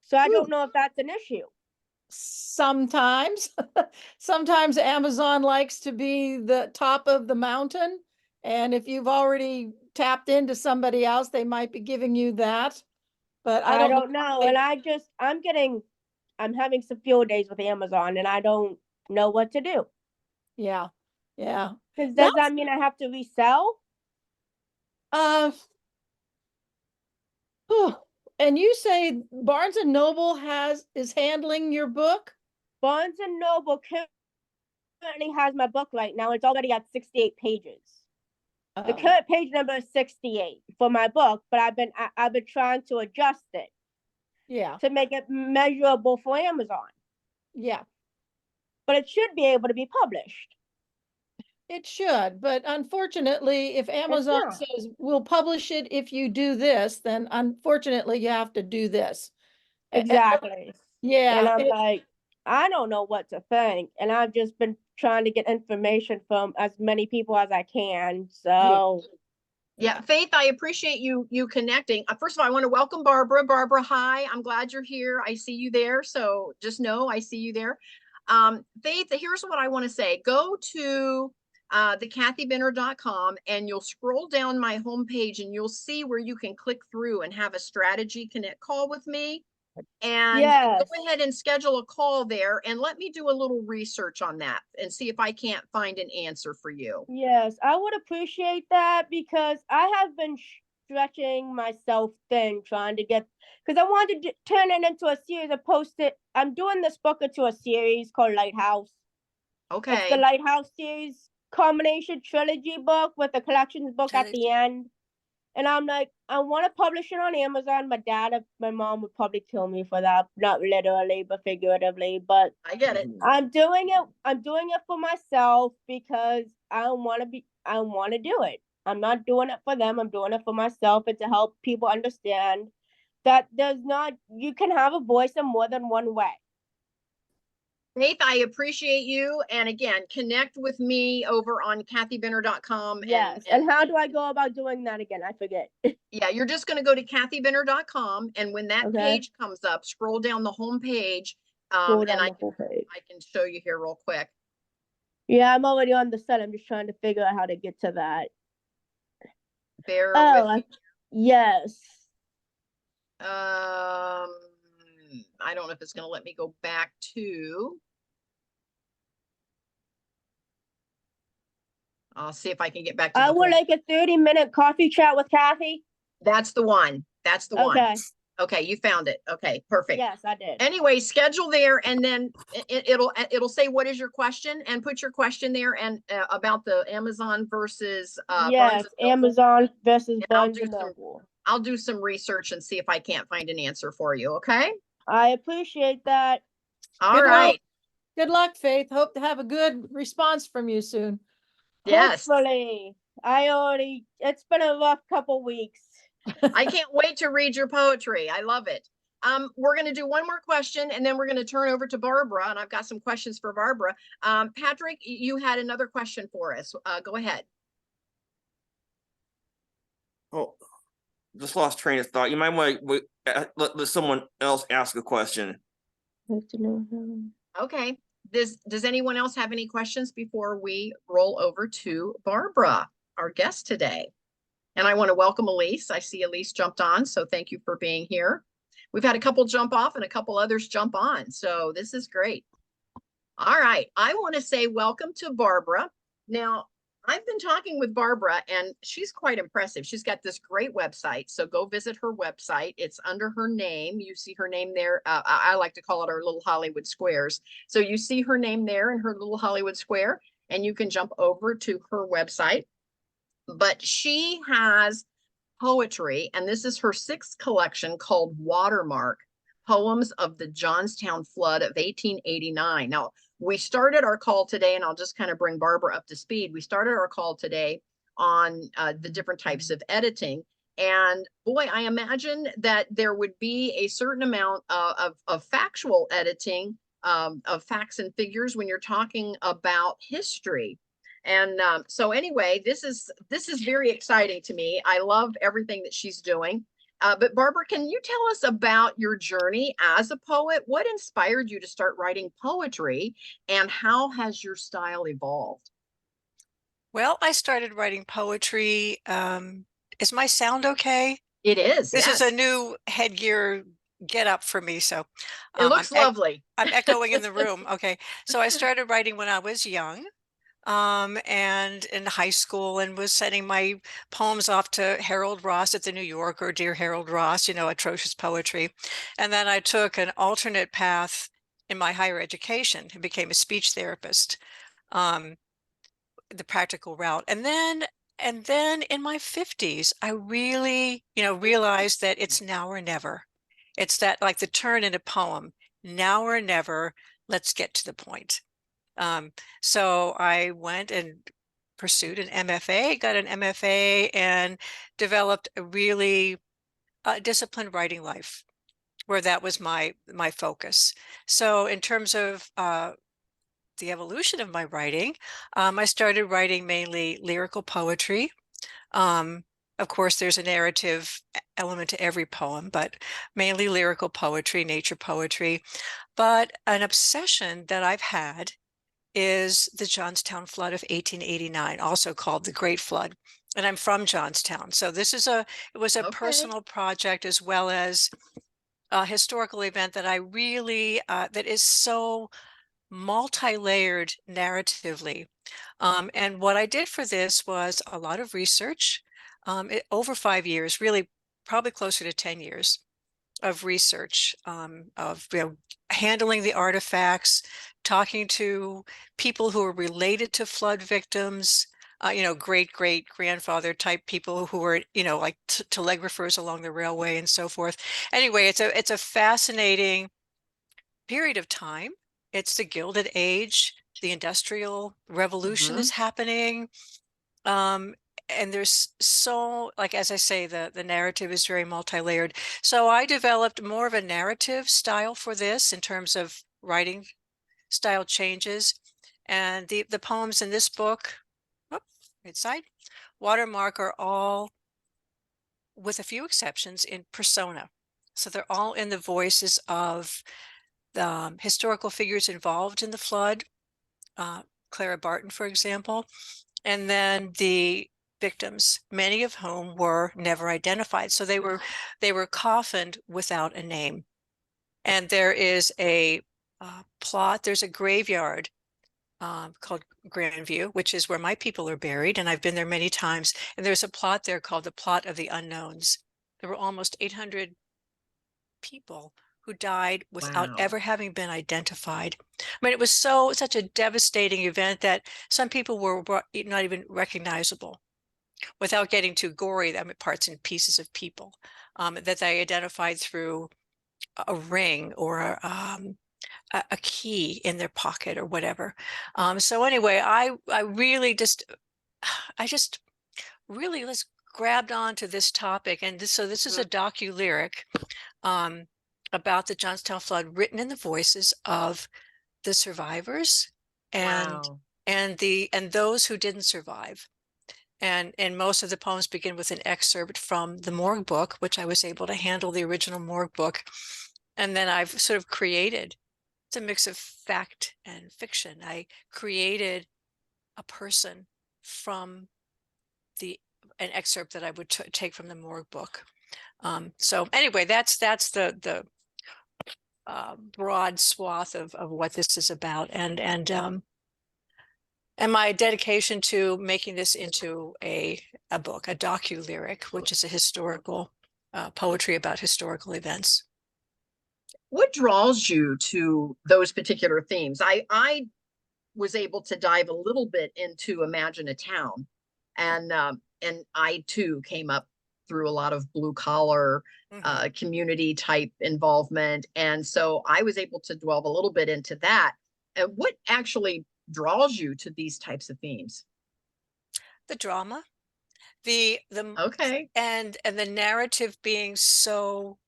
S6: so I
S2: Ooh.
S6: don't know if that's an issue.
S2: Sometimes, sometimes Amazon likes to be the top of the mountain. And if you've already tapped into somebody else, they might be giving you that. But I
S6: I
S2: don't know.
S6: don't know, and I'm having some field days with Amazon, and I don't know what to do.
S2: Yeah. Yeah.
S6: Because does
S2: That's
S6: that mean I have to resell?
S2: uh whew. And you say Barnes and Noble is handling your book?
S6: Barnes and Noble currently has my book right now. It's already at 68 pages. The
S2: Oh,
S6: current page number is 68 for my book, but I've been trying to adjust it
S2: yeah.
S6: to make it measurable for Amazon.
S2: Yeah.
S6: But it should be able to be published.
S2: It should, but unfortunately, if Amazon
S6: not.
S2: says we'll publish it if you do this, then unfortunately you have to do this.
S6: Exactly. And
S2: Yeah,
S6: I'm like, I don't know what to think. And I've just been trying to get information from as many people as I can. So
S1: Yeah, Faith, I appreciate you connecting. First of all, I want to welcome Barbara. Barbara, hi. I'm glad you're here. I see you there. So just know I see you there. Faith, here's what I want to say. Go to thecathybinner.com and you'll scroll down my homepage and you'll see where you can click through and have a strategy connect call with me. And
S6: yes.
S1: go ahead and schedule a call there and let me do a little research on that and see if I can't find an answer for you.
S6: Yes, I would appreciate that because I have been stretching myself thin trying to get, because I wanted to turn it into a series. I'm doing this book into a series called Lighthouse. It's the
S1: Okay.
S6: Lighthouse series. combination trilogy book with a collections book at the end. And I'm like, I want to publish it on Amazon. My mom would probably kill me for that, not literally, but figuratively. But
S1: I get it.
S6: I'm doing it. I'm doing it for myself because I want to do it. I'm not doing it for them. I'm doing it for myself and to help people understand that you can have a voice in more than one way.
S1: Faith, I appreciate you. And again, connect with me over on kathybinner.com.
S6: Yes. And how do I go about doing that again? I forget.
S1: Yeah, you're just going to go to kathybinner.com. And when that
S6: Okay.
S1: page comes up, scroll down the home page.
S6: Scroll down
S1: and
S6: the whole page.
S1: I can show you here real quick.
S6: Yeah, I'm already on the site. I'm just trying to figure out how to get to that.
S1: Bear with me.
S6: Yes.
S1: I don't know if it's going to let me go back to. I'll see if I can get back to.
S6: I would like a 30-minute coffee chat with Kathy.
S1: That's the one. That's the one.
S6: Okay.
S1: Okay, you found it. Okay, perfect.
S6: Yes, I did.
S1: Anyway, schedule there, and then it'll say what is your question, and put your question there, and about the Amazon versus
S6: yes, Amazon versus Barnes and Noble.
S1: I'll do some research and see if I can't find an answer for you. Okay.
S6: I appreciate that.
S1: All right.
S2: Good luck, Faith. Hope to have a good response from you soon.
S1: Yes.
S6: Hopefully. It's been a rough couple weeks.
S1: I can't wait to read your poetry. I love it. We're going to do one more question, and then we're going to turn over to Barbara, and I've got some questions for Barbara. Patrick, you had another question for us. Go ahead.
S4: Oh, just lost train of thought. You might want to let someone else ask a question.
S1: Okay. Does anyone else have any questions before we roll over to Barbara, our guest today? And I want to welcome Elise. I see Elise jumped on, so thank you for being here. We've had a couple jump off and a couple others jump on, so this is great. All right, I want to say welcome to Barbara. Now, I've been talking with Barbara, and she's quite impressive. She's got this great website, so go visit her website. It's under her name. You see her name there. I like to call it our little Hollywood squares. So you see her name there in her little Hollywood square, and you can jump over to her website. But she has poetry, and this is her 6th collection called Watermark, Poems of the Johnstown Flood of 1889. Now, we started our call today, and I'll just kind of bring Barbara up to speed. We started our call today on the different types of editing. And boy, I imagine that there would be a certain amount of factual editing, of facts and figures when you're talking about history. And so anyway, this is very exciting to me. I love everything that she's doing. But Barbara, can you tell us about your journey as a poet? What inspired you to start writing poetry, and how has your style evolved?
S7: Well, I started writing poetry. Is my sound okay?
S1: It is.
S7: This
S1: yes.
S7: is a new headgear get up for me. So
S1: it looks lovely.
S7: I'm echoing in the room. Okay. So I started writing when I was young. And in high school, and was sending my poems off to Harold Ross at the New Yorker, Dear Harold Ross, atrocious poetry. And then I took an alternate path in my higher education and became a speech therapist, the practical route. And then in my 50s, I really, realized that it's now or never. It's that, like, the turn in a poem, now or never, let's get to the point. So I went and pursued an MFA, got an MFA, and developed a really disciplined writing life, where that was my focus. So in terms of the evolution of my writing, I started writing mainly lyrical poetry. Of course, there's a narrative element to every poem, but mainly lyrical poetry, nature poetry. But an obsession that I've had is the Johnstown Flood of 1889, also called the Great Flood. And I'm from Johnstown. So it was a personal project, as well as a historical event that I really, that is so multi-layered narratively. And what I did for this was a lot of research, over 5 years, really probably closer to 10 years. of research, of handling the artifacts, talking to people who are related to flood victims, great grandfather type people who were, like telegraphers along the railway and so forth. Anyway, it's a fascinating period of time. It's the Gilded Age. The Industrial Revolution is happening. And there's so, like, as I say, the narrative is very multi-layered. So I developed more of a narrative style for this in terms of writing style changes. And the poems in this book, right side, Watermark, are all, with a few exceptions, in persona. So they're all in the voices of the historical figures involved in the flood, Clara Barton, for example, and then the victims, many of whom were never identified. So they were coffined without a name. And there is a plot, there's a graveyard called Grandview, which is where my people are buried, and I've been there many times. And there's a plot there called the Plot of the Unknowns. There were almost 800 people who died without ever having been identified. I mean, it was such a devastating event that some people were not even recognizable, without getting too gory. I mean, parts and pieces of people that they identified through a ring or a key in their pocket or whatever. So anyway, I really just really grabbed onto this topic, and so this is a docu-lyric about the Johnstown flood, written in the voices of the survivors and those who didn't survive. And most of the poems begin with an excerpt from the morgue book, which I was able to handle the original morgue book. And then I've sort of created, it's a mix of fact and fiction. I created a person from an excerpt that I would take from the morgue book. So anyway, that's the broad swath of what this is about, and my dedication to making this into a book, a docu-lyric, which is a historical poetry about historical events.
S1: What draws you to those particular themes? I was able to dive a little bit into Imagine a Town, and I too came up through a lot of blue collar community type involvement, and so I was able to delve a little bit into that. And what actually draws you to these types of themes?
S7: The drama, the and the narrative being so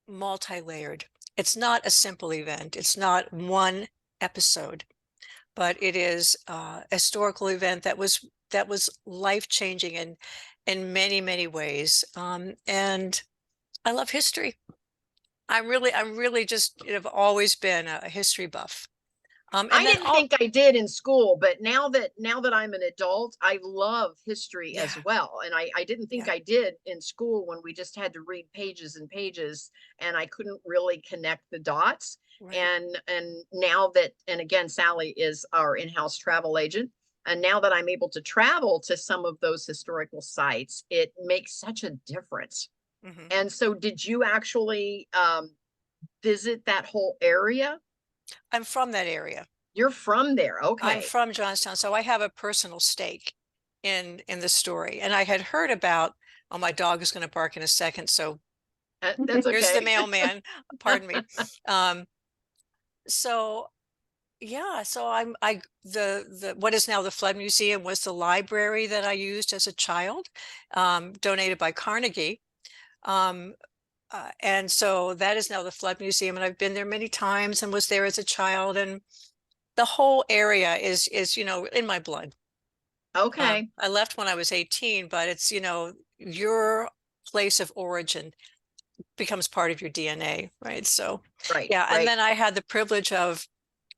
S7: multi-layered. It's not a simple event. It's not one episode, but it is a historical event that was life-changing in many ways. And I love history. I'm really just have always been a history buff.
S1: I didn't think I did in school, but now that I'm an adult, I love history as well. And I didn't think I did in school, when we just had to read pages and pages, and I couldn't really connect the dots. And now that, and again, Sally is our in-house travel agent. And now that I'm able to travel to some of those historical sites, it makes such a difference. And so did you actually visit that whole area?
S7: I'm from that area.
S1: You're from there. Okay.
S7: I'm from Johnstown, so I have a personal stake in the story. And I had heard about, oh, my dog is going to bark in a second, so
S1: that's okay.
S7: Here's the mailman. Pardon me. So yeah, so the what is now the Flood Museum was the library that I used as a child, donated by Carnegie. And so that is now the Flood Museum, and I've been there many times and was there as a child, and the whole area is in my blood.
S1: Okay.
S7: I left when I was 18, but it's your place of origin becomes part of your DNA, right? So and then I had the privilege of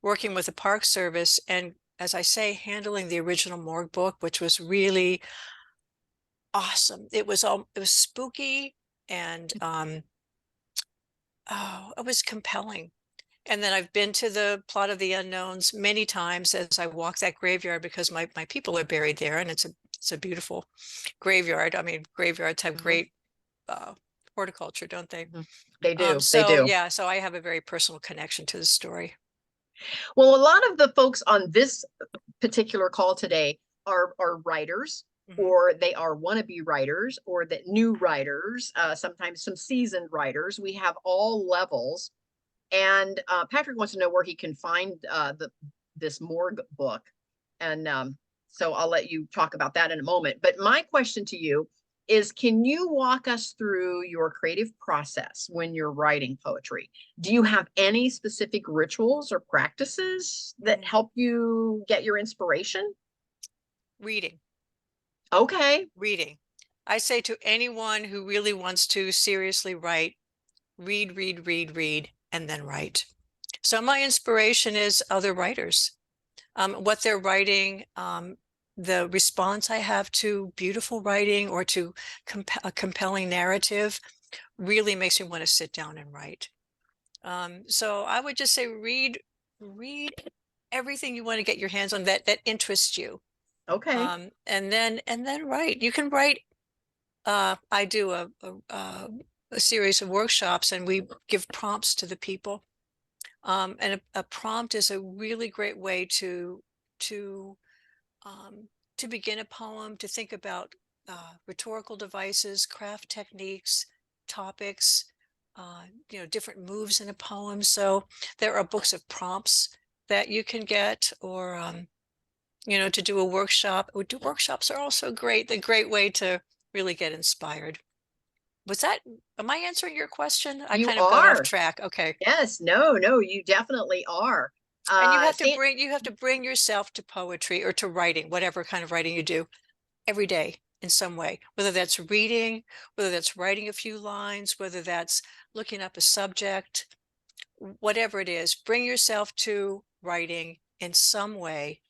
S7: working with the Park Service, and as I say, handling the original morgue book, which was really awesome. It was spooky, and it was compelling. And then I've been to the Plot of the Unknowns many times as I walk that graveyard, because my people are buried there, and it's a beautiful graveyard. I mean, graveyards have great horticulture, don't they?
S1: They do. They
S7: So
S1: do.
S7: yeah, so I have a very personal connection to the story.
S1: Well, a lot of the folks on this particular call today are writers, or they are wannabe writers, or that new writers, sometimes some seasoned writers. We have all levels. And Patrick wants to know where he can find this Morgue book. And so I'll let you talk about that in a moment. But my question to you is, can you walk us through your creative process when you're writing poetry? Do you have any specific rituals or practices that help you get your inspiration?
S7: Reading.
S1: Okay.
S7: Reading. I say to anyone who really wants to seriously write, read, read, read, read, and then write. So my inspiration is other writers, what they're writing, the response I have to beautiful writing or to a compelling narrative really makes me want to sit down and write. So I would just say read everything you want to get your hands on that interests you.
S1: Okay.
S7: And then write. You can write. I do a series of workshops, and we give prompts to the people. And a prompt is a really great way to begin a poem, to think about rhetorical devices, craft techniques, topics, different moves in a poem. So there are books of prompts that you can get, or to do a workshop. Workshops are also great. They're a great way to really get inspired. Am I answering your question? I kind of got off track. Okay.
S1: Yes, no, you definitely are.
S7: And you have to bring yourself to poetry or to writing, whatever kind of writing you do, every day in some way, whether that's reading, whether that's writing a few lines, whether that's looking up a subject, whatever it is, bring yourself to writing in some way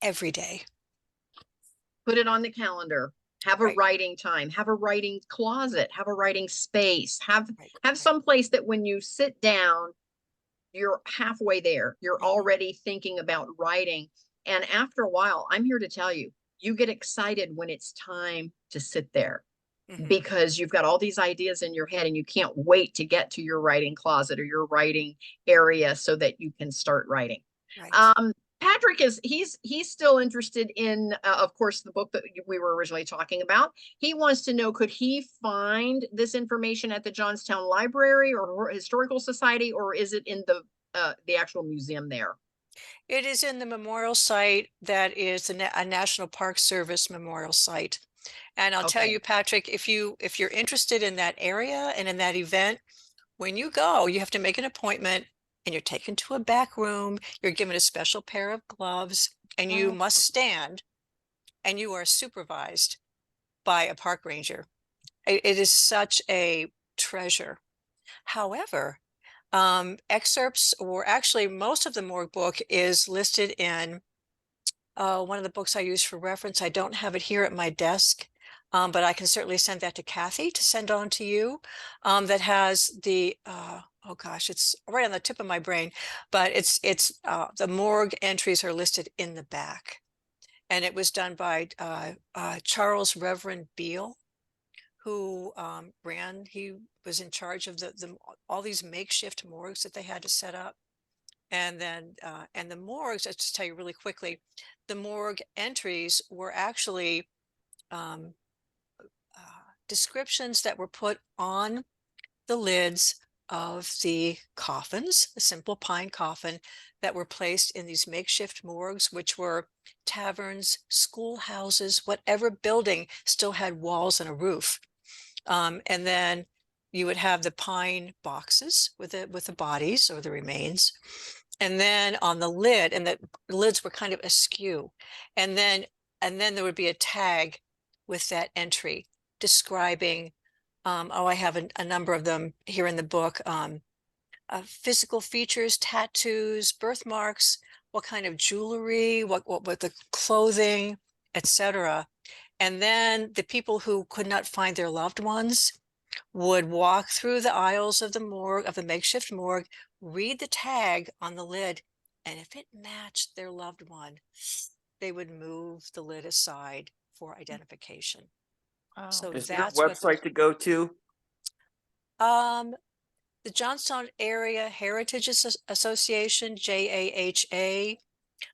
S7: every day.
S1: Put it on the calendar. Have a writing time, have a writing closet, have a writing space, have some place that when you sit down, you're halfway there. You're already thinking about writing. And after a while, I'm here to tell you, you get excited when it's time to sit there because you've got all these ideas in your head and you can't wait to get to your writing closet or your writing area so that you can start writing. Patrick he's still interested in, of course, the book that we were originally talking about. He wants to know, could he find this information at the Johnstown Library or Historical Society, or is it in the actual museum there?
S7: It is in the memorial site that is a National Park Service memorial site. And I'll tell you, Patrick, if you're interested in that area and in that event, when you go, you have to make an appointment. And you're taken to a back room, you're given a special pair of gloves, and you must stand, and you are supervised by a park ranger. It is such a treasure. However, excerpts, or actually most of the Morgue book, is listed in one of the books I use for reference. I don't have it here at my desk, but I can certainly send that to Kathy to send on to you. That has the oh gosh, it's right on the tip of my brain, but it's the Morgue entries are listed in the back, and it was done by Charles Reverend Beale, who he was in charge of all these makeshift morgues that they had to set up. And then and the morgues, let's just tell you really quickly, the Morgue entries were actually descriptions that were put on the lids of the coffins, a simple pine coffin, that were placed in these makeshift morgues, which were taverns, schoolhouses, whatever building still had walls and a roof. And then you would have the pine boxes with the bodies or the remains. And then on the lid, and the lids were kind of askew. And then there would be a tag with that entry describing, I have a number of them here in the book, physical features, tattoos, birthmarks, what kind of jewelry, what the clothing, etc. And then the people who could not find their loved ones would walk through the aisles of the morgue, of the makeshift morgue, read the tag on the lid, and if it matched their loved one, they would move the lid aside for identification. So
S4: is there a
S7: that's
S4: website to go to?
S7: The Johnstown Area Heritage Association, JAHA.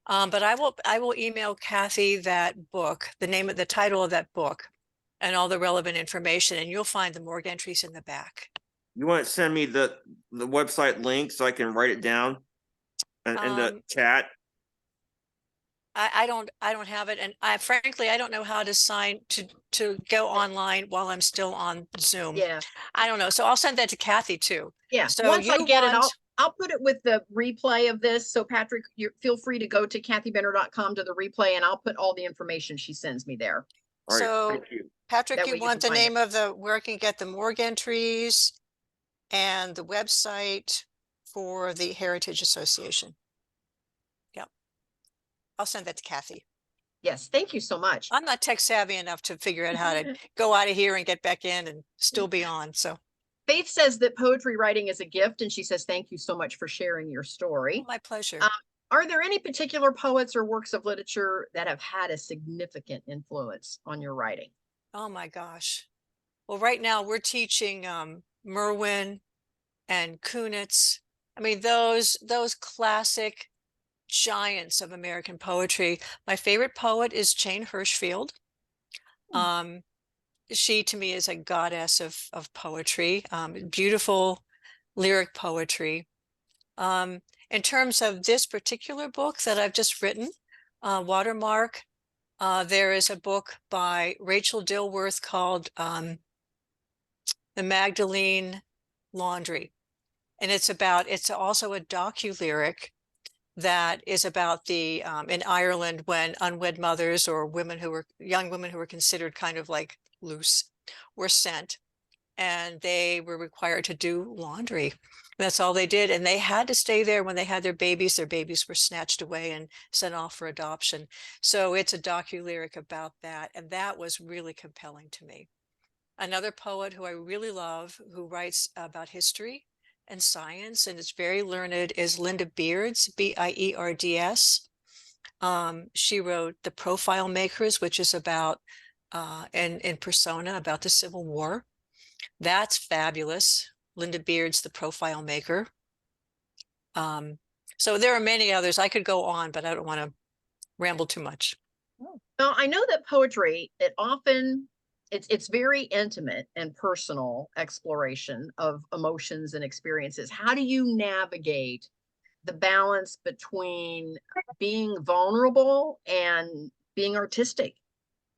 S7: But I will email Kathy that book, the title of that book, and all the relevant information, and you'll find the morgue entries in the back.
S4: You want to send me the website link so I can write it down in the chat?
S7: I don't have it, and frankly I don't know how to sign to go online while I'm still on Zoom.
S1: Yeah.
S7: I don't know. So I'll send that to Kathy too.
S1: Yeah.
S7: So
S1: once I get it,
S7: want-
S1: I'll put it with the replay of this. So Patrick, you feel free to go to kathybenner.com to the replay, and I'll put all the information she sends me there.
S4: All right,
S7: So
S4: thank you.
S7: Patrick,
S1: That way
S7: you
S1: you
S7: want
S1: can
S7: the
S1: find
S7: name of the where I can get the morgue entries and the website for the Heritage Association. Yep. I'll send that to Kathy.
S1: Yes, thank you so much.
S7: I'm not tech savvy enough to figure out how to go out of here and get back in and still be on. So
S1: Faith says that poetry writing is a gift, and she says thank you so much for sharing your story.
S7: my pleasure.
S1: Are there any particular poets or works of literature that have had a significant influence on your writing?
S7: Oh my gosh. Well, right now we're teaching Merwin and Kunitz. I mean, those classic giants of American poetry. My favorite poet is Jane Hirshfield. She to me is a goddess of poetry, beautiful lyric poetry. In terms of this particular book that I've just written, Watermark, there is a book by Rachel Dilworth called The Magdalene Laundry. And it's also a docu-lyric that is about the in Ireland when unwed mothers or young women who were considered kind of like loose were sent, and they were required to do laundry. That's all they did, and they had to stay there when they had their babies. Their babies were snatched away and sent off for adoption. So it's a docu-lyric about that, and that was really compelling to me. Another poet who I really love, who writes about history and science, and it's very learned, is Linda Beards, Bierds. She wrote The Profile Makers, which is about in persona about the Civil War. That's fabulous. Linda Beards, The Profile Maker. So there are many others. I could go on, but I don't want to ramble too much.
S1: Well, I know that poetry, it's very intimate and personal exploration of emotions and experiences. How do you navigate the balance between being vulnerable and being artistic?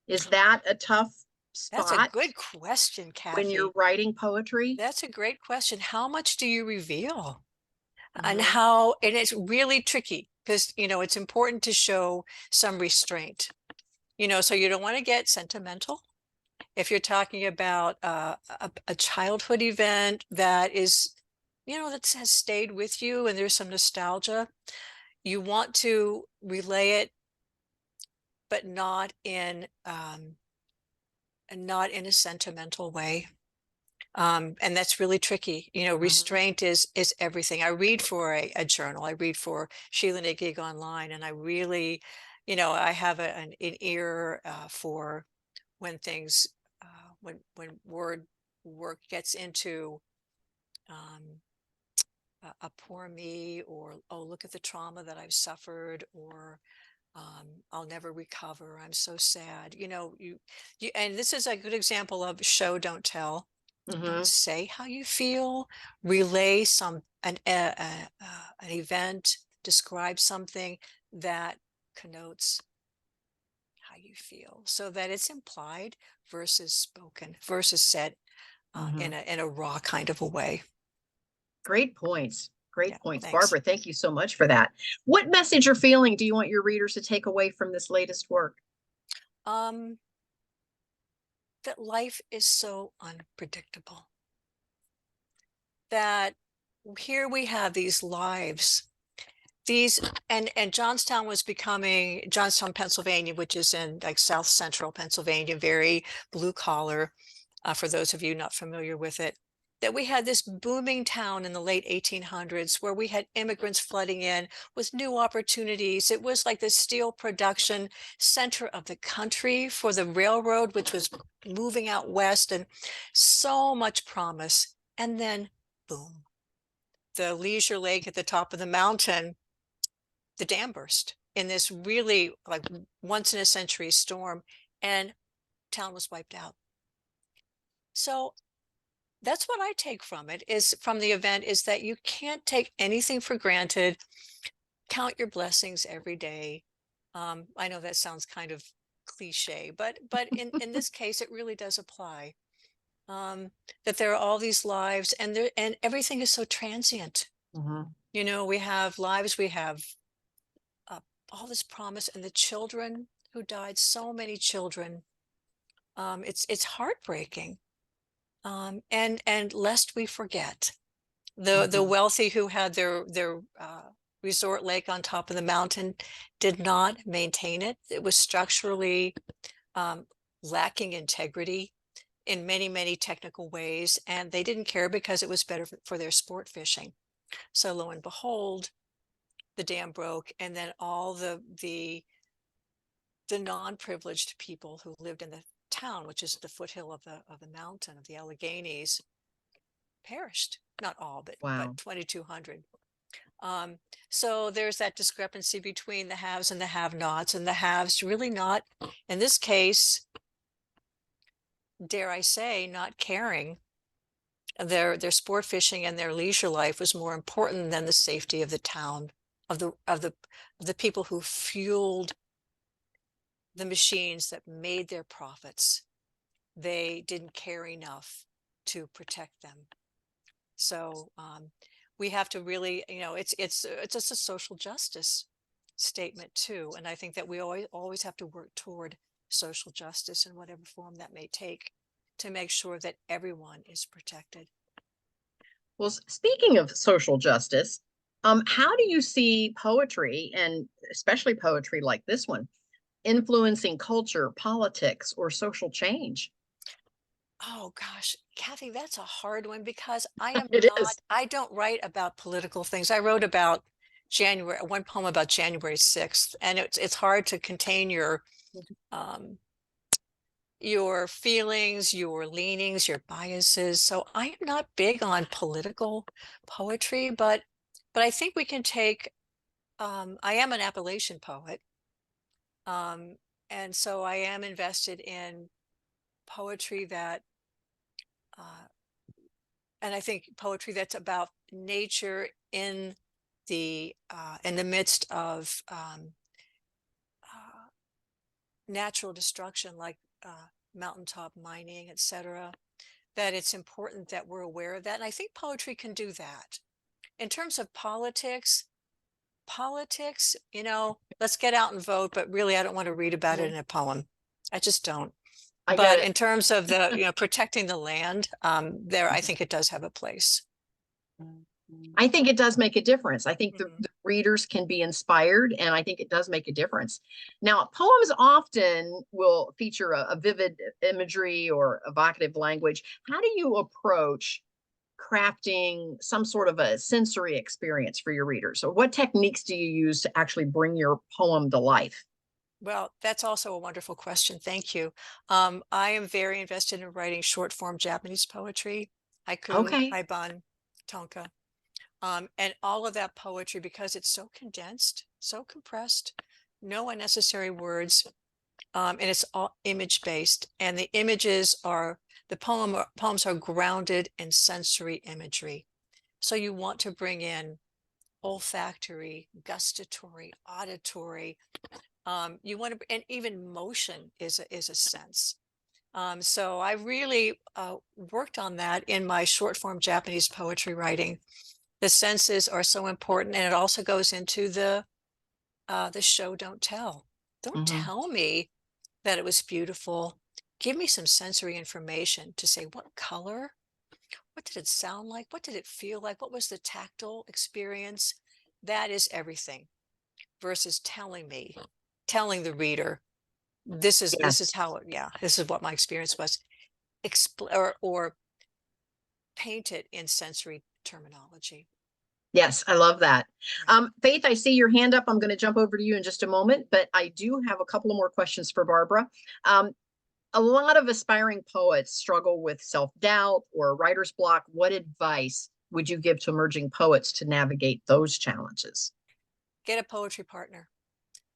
S1: Is that a tough spot?
S7: That's a good question, Kathy.
S1: When you're writing poetry?
S7: That's a great question. How much do you reveal? And
S1: Mhm.
S7: and it's really tricky because, it's important to show some restraint, so you don't want to get sentimental. If you're talking about a childhood event that is, that has stayed with you and there's some nostalgia, you want to relay it, but not in a sentimental way. And that's really tricky. Restraint is everything. I read for a journal. I read for Sheila Gig Online, and I really, I have an ear for when things, when word work gets into a poor me, or oh, look at the trauma that I've suffered, or I'll never recover. I'm so sad. You and this is a good example of show, don't tell. Don't say how you feel. Relay an event. Describe something that connotes how you feel, so that it's implied versus spoken, versus said in a raw kind of a way.
S1: Great points. Great points.
S7: Thanks.
S1: Barbara, thank you so much for that. What message or feeling do you want your readers to take away from this latest work?
S7: That life is so unpredictable. That here we have these lives, and Johnstown, Pennsylvania, which is in like South Central Pennsylvania, very blue collar, for those of you not familiar with it, that we had this booming town in the late 1800s where we had immigrants flooding in with new opportunities. It was like the steel production center of the country for the railroad, which was moving out west, and so much promise. And then boom, the leisure lake at the top of the mountain, the dam burst in this really like once in a century storm, and town was wiped out. So that's what I take from it, is from the event, is that you can't take anything for granted. Count your blessings every day. I know that sounds kind of cliche, but in this case, it really does apply. That there are all these lives, and everything is so transient. You know, we have lives, we have all this promise, and the children who died, so many children. It's heartbreaking. And lest we forget, the wealthy who had their resort lake on top of the mountain did not maintain it. It was structurally lacking integrity in many, many technical ways, and they didn't care because it was better for their sport fishing. So lo and behold, the dam broke, and then all the non-privileged people who lived in the town, which is the foothill of the mountain of the Alleghenies, perished. Not all, but
S1: Wow.
S7: 2,200. So there's that discrepancy between the haves and the have-nots, and the haves really not, in this case, dare I say, not caring. Their sport fishing and their leisure life was more important than the safety of the town, of the people who fueled the machines that made their profits. They didn't care enough to protect them. So we have to really, you know, it's just a social justice statement too. And I think that we always have to work toward social justice in whatever form that may take, to make sure that everyone is protected.
S1: Well, speaking of social justice, how do you see poetry, and especially poetry like this one, influencing culture, politics, or social change?
S7: Oh gosh, Kathy, that's a hard one, because I am
S1: It is.
S7: I don't write about political things. I wrote about one poem about January 6th, and it's hard to contain your feelings, your leanings, your biases. So I am not big on political poetry, but I think we can take, I am an Appalachian poet. And so I am invested in poetry that, and I think poetry that's about nature in the midst of natural destruction, like mountaintop mining, etc., that it's important that we're aware of that. And I think poetry can do that. In terms of politics, you know, let's get out and vote, but really I don't want to read about it in a poem. I just don't.
S1: I
S7: But
S1: get it.
S7: in terms of the, you know, protecting the land, there, I think it does have a place.
S1: I think it does make a difference. I think the
S7: Mhm.
S1: readers can be inspired, and I think it does make a difference. Now, poems often will feature a vivid imagery or evocative language. How do you approach crafting some sort of a sensory experience for your readers? Or what techniques do you use to actually bring your poem to life?
S7: Well, that's also a wonderful question. Thank you. I am very invested in writing short form Japanese poetry, haiku,
S1: Okay.
S7: haiban, tonka. And all of that poetry, because it's so condensed, so compressed, no unnecessary words, and it's all image based. And the images are, poems are grounded in sensory imagery. So you want to bring in olfactory, gustatory, auditory. You want to, and even motion is a sense. So I really worked on that in my short form Japanese poetry writing. The senses are so important, and it also goes into the show don't tell. Don't tell me that it was beautiful. Give me some sensory information to say, what color, what did it sound like, what did it feel like, what was the tactile experience? That is everything, versus telling the reader, this is
S1: Yes.
S7: how this is what my experience was. Or paint it in sensory terminology.
S1: Yes, I love that. Faith, I see your hand up. I'm going to jump over to you in just a moment, but I do have a couple of more questions for Barbara. a lot of aspiring poets struggle with self-doubt or writer's block. What advice would you give to emerging poets to navigate those challenges?
S7: Get a poetry partner.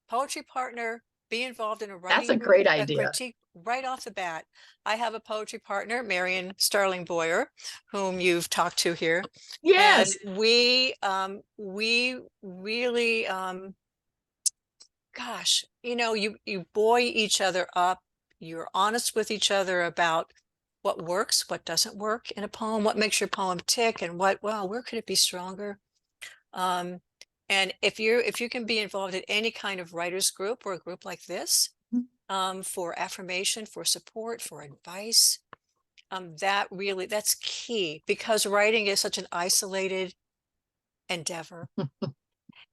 S7: Poetry partner, be involved in a
S1: That's a
S7: writing
S1: great
S7: group, a
S1: idea.
S7: critique right off the bat. I have a poetry partner, Marion Starling Boyer, whom you've talked to here.
S1: Yes.
S7: And we really, gosh, you buoy each other up. You're honest with each other about what works, what doesn't work in a poem, what makes your poem tick, and where could it be stronger? And if you can be involved in any kind of writers group or a group like this, for affirmation, for support, for advice, that's key, because writing is such an isolated endeavor.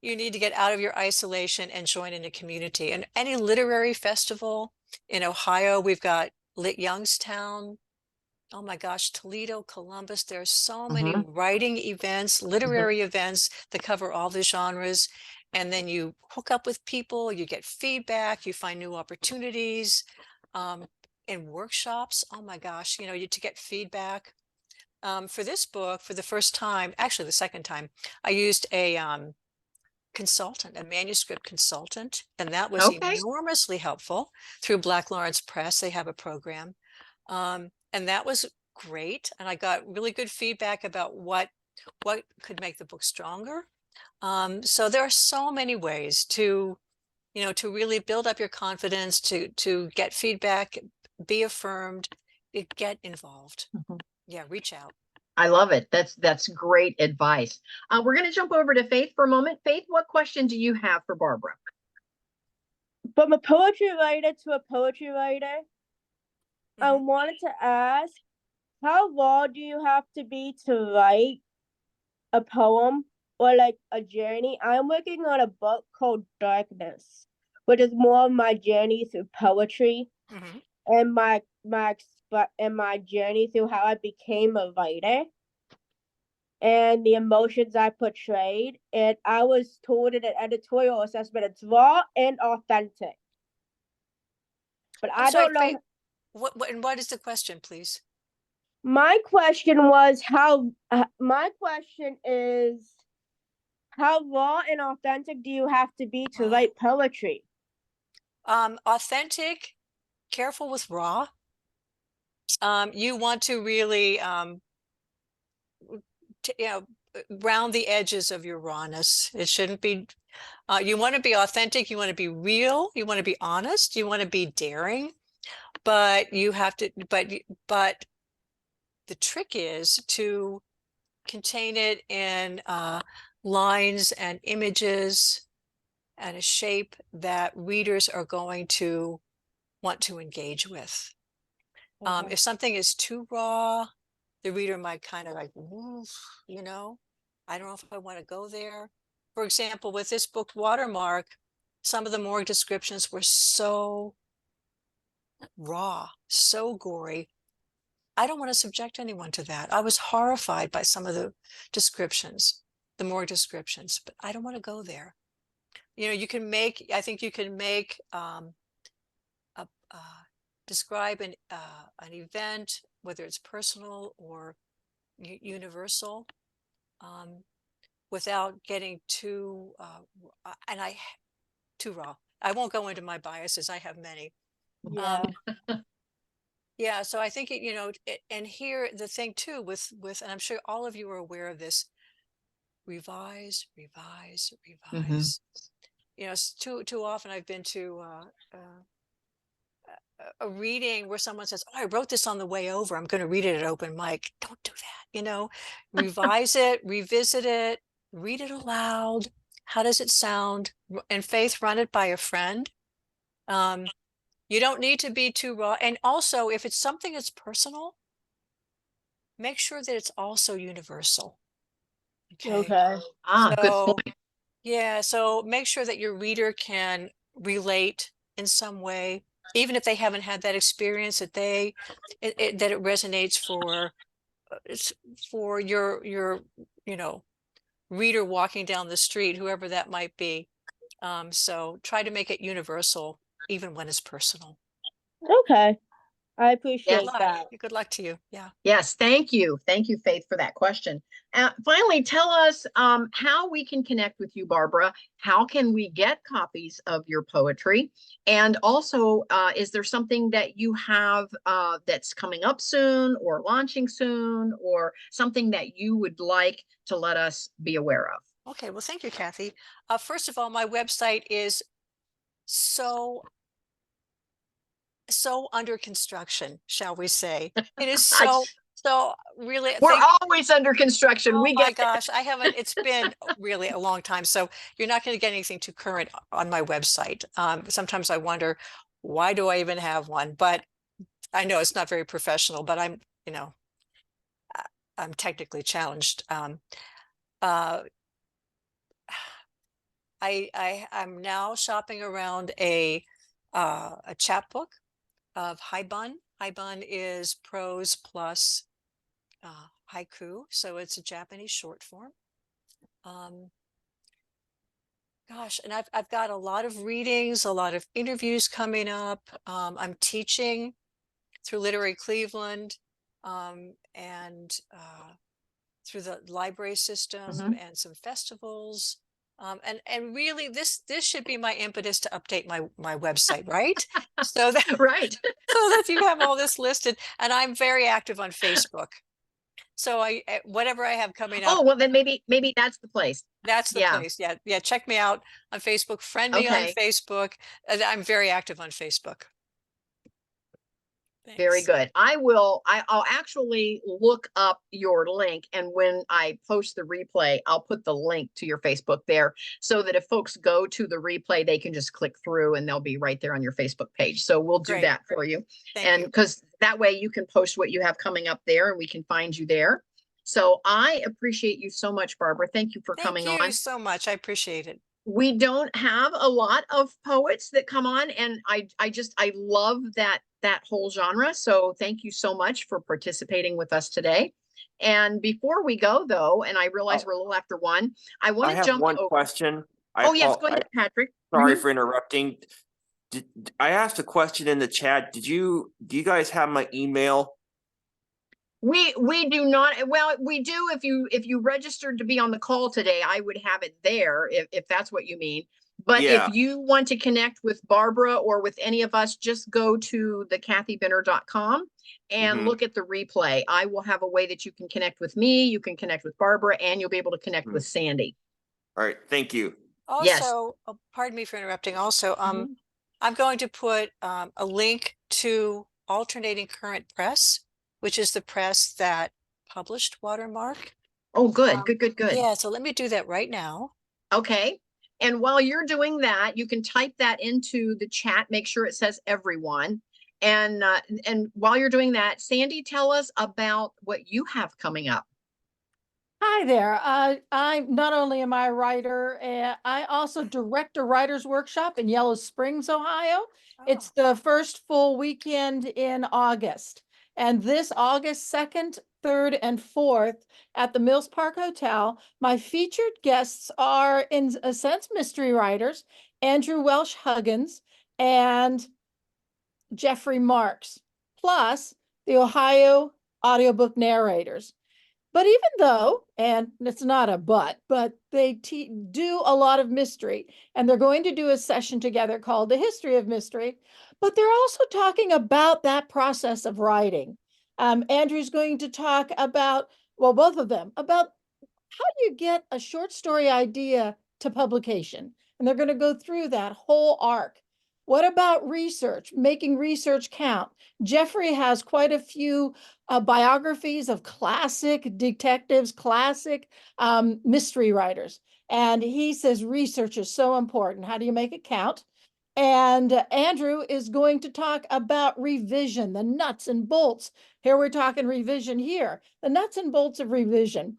S7: You need to get out of your isolation and join in a community. And any literary festival in Ohio, we've got Lit Youngstown. Oh my gosh, Toledo, Columbus. There are so many writing events, literary events that cover all the genres. And then you hook up with people, you get feedback, you find new opportunities, in workshops. Oh my gosh, to get feedback. For this book, for the first time, actually the second time, I used a consultant, a manuscript consultant, and that was
S1: Okay.
S7: enormously helpful through Black Lawrence Press. They have a program. And that was great. And I got really good feedback about what could make the book stronger. So there are so many ways to really build up your confidence, to get feedback, be affirmed, get involved. Yeah, reach out.
S1: I love it. That's great advice. We're going to jump over to Faith for a moment. Faith, what question do you have for Barbara?
S6: From a poetry writer to a poetry writer, I wanted to ask, how raw do you have to be to write a poem or like a journey? I'm working on a book called Darkness, which is more of my journey through poetry and my journey through how I became a writer and the emotions I portrayed. And I was told in an editorial assessment it's raw and authentic. But I don't know.
S7: Faith, what is the question, please?
S6: My question is how raw and authentic do you have to be to write poetry?
S7: Authentic, careful with raw. You want to really round the edges of your rawness. It shouldn't be you want to be authentic, you want to be real, you want to be honest, you want to be daring, but you have to but the trick is to contain it in lines and images and a shape that readers are going to want to engage with. If something is too raw, the reader might kind of like, I don't know if I want to go there. For example, with this book, Watermark, some of the morgue descriptions were so raw, so gory. I don't want to subject anyone to that. I was horrified by some of the descriptions, the morgue descriptions, but I don't want to go there. I think you can make, describe an event, whether it's personal or universal, without getting too too raw. I won't go into my biases. I have many. Yeah. So I think and here the thing too with, and I'm sure all of you are aware of this, revise. Too often I've been to a reading where someone says, "Oh, I wrote this on the way over. I'm going to read it at open mic." Don't do that. Revise it, revisit it, read it aloud. How does it sound? And Faith, run it by a friend. You don't need to be too raw. And also, if it's something that's personal, make sure that it's also universal. Okay.
S1: Good point.
S7: Yeah. So make sure that your reader can relate in some way, even if they haven't had that experience, that that it resonates for your reader walking down the street, whoever that might be. So try to make it universal, even when it's personal.
S6: Okay. I appreciate
S7: Good luck.
S6: that.
S7: Good luck to you. Yeah.
S1: Yes, thank you. Thank you, Faith, for that question. Finally, tell us how we can connect with you, Barbara. How can we get copies of your poetry? And also, is there something that you have that's coming up soon or launching soon, or something that you would like to let us be aware of?
S7: Okay. Well, thank you, Kathy. First of all, my website is so under construction, shall we say. It is so really
S1: We're always under construction.
S7: oh
S1: We
S7: my
S1: get
S7: gosh, I haven't, it's been really a long time. So you're not going to get anything too current on my website. Sometimes I wonder, why do I even have one? But I know it's not very professional, but I'm, you know, I'm technically challenged. I'm now shopping around a chapbook of haibun. Haibun is prose plus haiku, so it's a Japanese short form. Gosh, and I've got a lot of readings, a lot of interviews coming up. I'm teaching through Literary Cleveland, and through the library system and some festivals. And really this should be my impetus to update my website, right? So that
S1: right.
S7: so that you have all this listed. And I'm very active on Facebook. So whatever I have coming up.
S1: Oh, well, then maybe that's the place.
S7: That's the place. Yeah. Yeah. Check me out on Facebook. Friend me on Facebook. I'm very active on Facebook. Thanks.
S1: Very good. I'll actually look up your link, and when I post the replay, I'll put the link to your Facebook there, so that if folks go to the replay, they can just click through and they'll be right there on your Facebook page. So we'll do that for you. And because that way you can post what you have coming up there and we can find you there. So I appreciate you so much, Barbara. Thank you for coming on.
S7: Thank you so much. I appreciate it.
S1: We don't have a lot of poets that come on, and I love that whole genre. So thank you so much for participating with us today. And before we go, though, and I realize we're a little after 1, I want to jump
S4: one question.
S1: Yes, go ahead, Patrick.
S4: Sorry for interrupting. I asked a question in the chat. Do you guys have my email?
S1: We do not. Well, we do. If you registered to be on the call today, I would have it there if that's what you mean. But if you want to connect with Barbara or with any of us, just go to thecathybinner.com and look at the replay. I will have a way that you can connect with me, you can connect with Barbara, and you'll be able to connect with Sandy.
S4: All right, thank you.
S7: Also, pardon me for interrupting. Also, I'm going to put a link to Alternating Current Press, which is the press that published Watermark.
S1: Oh, good. Good.
S7: Yeah, so let me do that right now.
S1: Okay. And while you're doing that, you can type that into the chat. Make sure it says everyone. And while you're doing that, Sandy, tell us about what you have coming up.
S2: Hi there. I'm not only am I a writer, I also direct a writer's workshop in Yellow Springs, Ohio. It's the first full weekend in August. And this August 2nd, 3rd, and 4th at the Mills Park Hotel, my featured guests are, in a sense, mystery writers, Andrew Welsh Huggins and Jeffrey Marks, plus the Ohio audiobook narrators. But even though, and it's not a but they do a lot of mystery, and they're going to do a session together called The History of Mystery, but they're also talking about that process of writing. Andrew's going to talk about, well, both of them, about how do you get a short story idea to publication? And they're going to go through that whole arc. What about research, making research count? Jeffrey has quite a few biographies of classic detectives, classic mystery writers. And he says research is so important. How do you make it count? And Andrew is going to talk about revision, the nuts and bolts. Here we're talking revision here, the nuts and bolts of revision.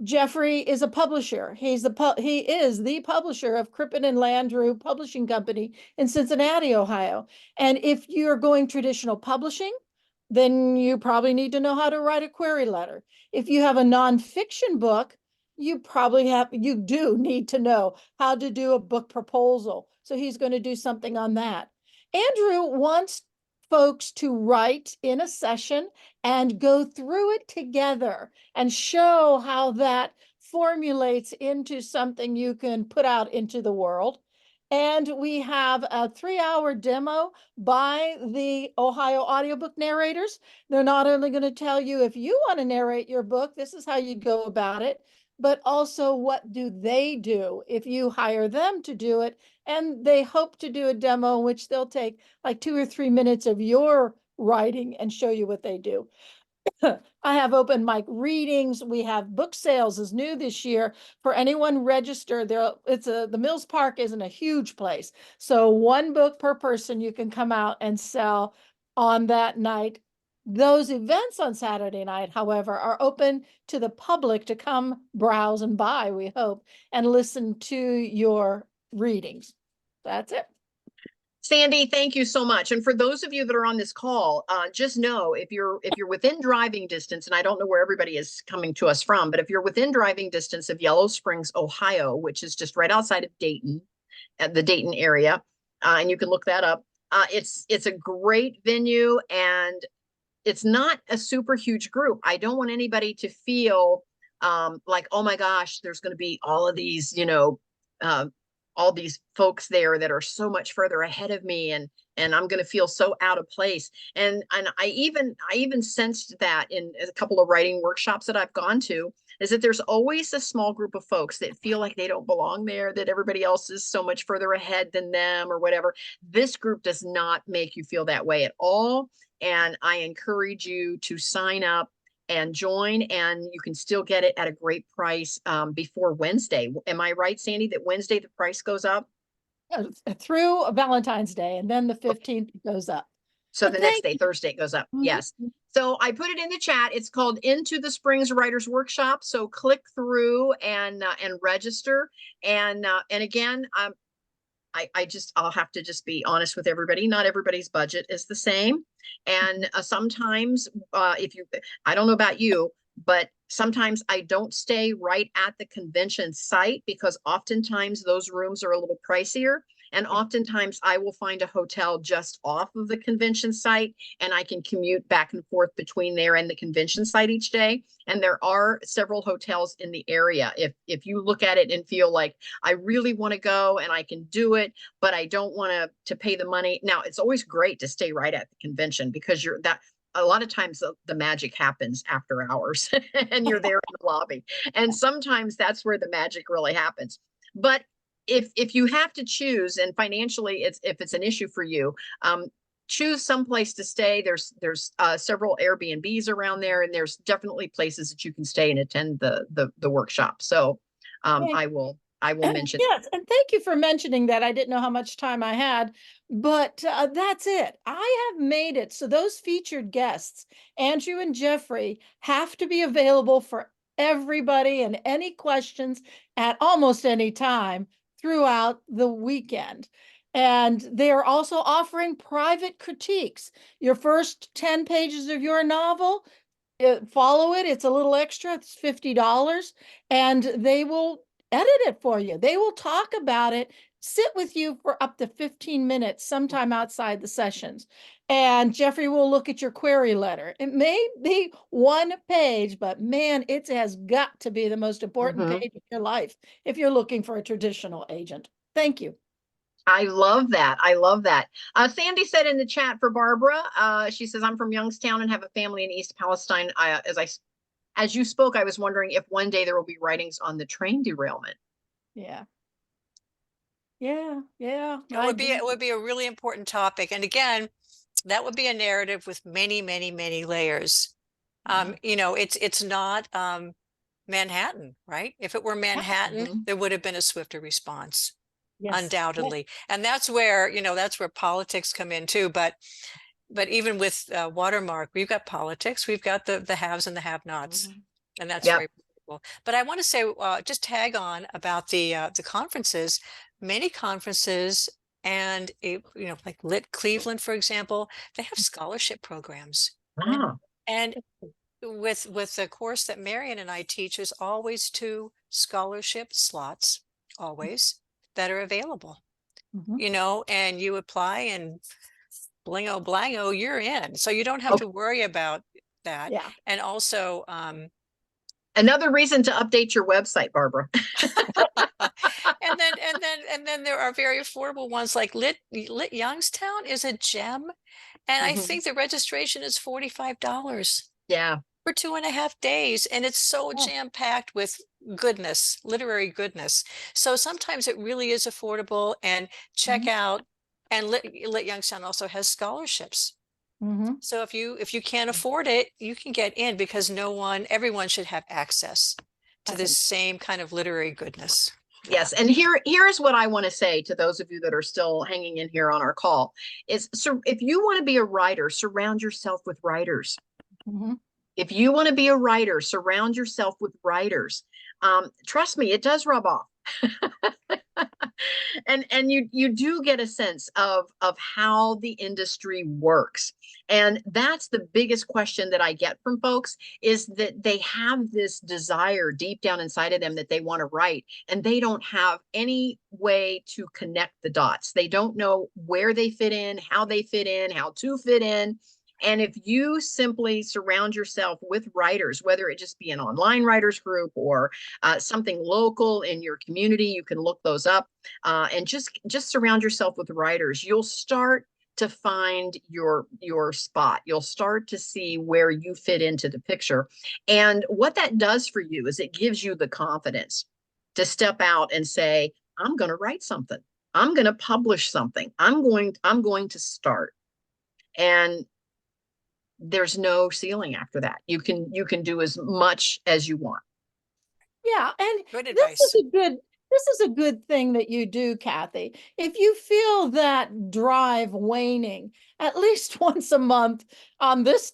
S2: Jeffrey is a publisher. He is the publisher of Crippen and Landrew Publishing Company in Cincinnati, Ohio. And if you're going traditional publishing, then you probably need to know how to write a query letter. If you have a nonfiction book, you do need to know how to do a book proposal. So he's going to do something on that. Andrew wants folks to write in a session and go through it together and show how that formulates into something you can put out into the world. And we have a 3-hour demo by the Ohio audiobook narrators. They're not only going to tell you if you want to narrate your book, this is how you go about it, but also what do they do if you hire them to do it. And they hope to do a demo in which they'll take like 2 or 3 minutes of your writing and show you what they do. I have open mic readings. We have book sales is new this year. For anyone registered, the Mills Park isn't a huge place. So 1 book per person you can come out and sell on that night. Those events on Saturday night, however, are open to the public to come browse and buy, we hope, and listen to your readings. That's it.
S1: Sandy, thank you so much. And for those of you that are on this call, just know if you're within driving distance, and I don't know where everybody is coming to us from, but if you're within driving distance of Yellow Springs, Ohio, which is just right outside of Dayton, at the Dayton area, and you can look that up. It's a great venue, and it's not a super huge group. I don't want anybody to feel like, oh my gosh, there's going to be all of these, all these folks there that are so much further ahead of me, and I'm going to feel so out of place. And I even sensed that in a couple of writing workshops that I've gone to, is that there's always a small group of folks that feel like they don't belong there, that everybody else is so much further ahead than them or whatever. This group does not make you feel that way at all. And I encourage you to sign up and join, and you can still get it at a great price before Wednesday. Am I right, Sandy, that Wednesday the price goes up?
S2: Through Valentine's Day, and then the 15th goes up.
S1: So
S2: But
S1: the next
S2: thank
S1: day,
S2: you.
S1: Thursday, it goes up.
S2: Mhm.
S1: Yes. So I put it in the chat. It's called Into the Springs Writers Workshop. So click through and register. And again, I'll have to just be honest with everybody. Not everybody's budget is the same. And sometimes I don't know about you, but sometimes I don't stay right at the convention site, because oftentimes those rooms are a little pricier. And oftentimes I will find a hotel just off of the convention site, and I can commute back and forth between there and the convention site each day. And there are several hotels in the area. If you look at it and feel like, I really want to go and I can do it, but I don't want to pay the money. Now, it's always great to stay right at the convention, because a lot of times the magic happens after hours and you're there in the lobby. And sometimes that's where the magic really happens. But if you have to choose, and financially if it's an issue for you, choose some place to stay. There's several Airbnbs around there, and there's definitely places that you can stay and attend the workshop. So I will mention.
S2: Yes, and thank you for mentioning that. I didn't know how much time I had, but that's it. I have made it so those featured guests, Andrew and Jeffrey, have to be available for everybody and any questions at almost any time throughout the weekend. And they are also offering private critiques. Your first 10 pages of your novel, follow it. It's a little extra. It's $50, and they will edit it for you. They will talk about it, sit with you for up to 15 minutes, sometime outside the sessions. And Jeffrey will look at your query letter. It may be 1 page, but man, it has got to be the most important page of your life if you're looking for a traditional agent. Thank you.
S1: I love that. I love that. Sandy said in the chat for Barbara, she says, I'm from Youngstown and have a family in East Palestine. As you spoke, I was wondering if one day there will be writings on the train derailment.
S2: Yeah. Yeah.
S7: It would be a really important topic. And again, that would be a narrative with many, many, many layers. It's not Manhattan, right? If it were Manhattan, there would have been a swifter response. Yes. Undoubtedly. Yes. And that's where politics come in too. But even with Watermark, we've got politics, we've got the haves and the have-nots, and that's very cool. But I want to say, just tag on about the conferences. Many conferences, and like Lit Cleveland, for example, they have scholarship programs. And with the course that Marion and I teach, there's always 2 scholarship slots, always, that are available. And you apply, and blingo blango, you're in. So you don't have to worry about that.
S2: Yeah.
S7: And also,
S1: Another reason to update your website, Barbara.
S7: and then there are very affordable ones like Lit Youngstown is a gem. And I
S1: Mhm.
S7: think the registration is $45
S1: Yeah.
S7: for 2.5 days. And it's so
S2: Oh.
S7: jam-packed with goodness, literary goodness. So sometimes it really is affordable. And check out, and Lit Youngstown also has scholarships.
S2: Mm-hmm.
S7: So if you can't afford it, you can get in, because everyone should have access to this same kind of literary goodness.
S1: Yes, and here's what I want to say to those of you that are still hanging in here on our call is, so if you want to be a writer, surround yourself with writers.
S2: Mm-hmm.
S1: If you want to be a writer, surround yourself with writers. Trust me, it does rub off. And you do get a sense of how the industry works. And that's the biggest question that I get from folks, is that they have this desire deep down inside of them that they want to write, and they don't have any way to connect the dots. They don't know where they fit in, how they fit in, how to fit in. And if you simply surround yourself with writers, whether it just be an online writers group or something local in your community, you can look those up, and just surround yourself with writers. You'll start to find your spot. You'll start to see where you fit into the picture. And what that does for you is it gives you the confidence to step out and say, I'm going to write something. I'm going to publish something. I'm going to start. And there's no ceiling after that. You can do as much as you want.
S2: Yeah, and
S7: Good
S2: this
S7: advice.
S2: is a good thing that you do, Kathy. If you feel that drive waning, at least once a month on this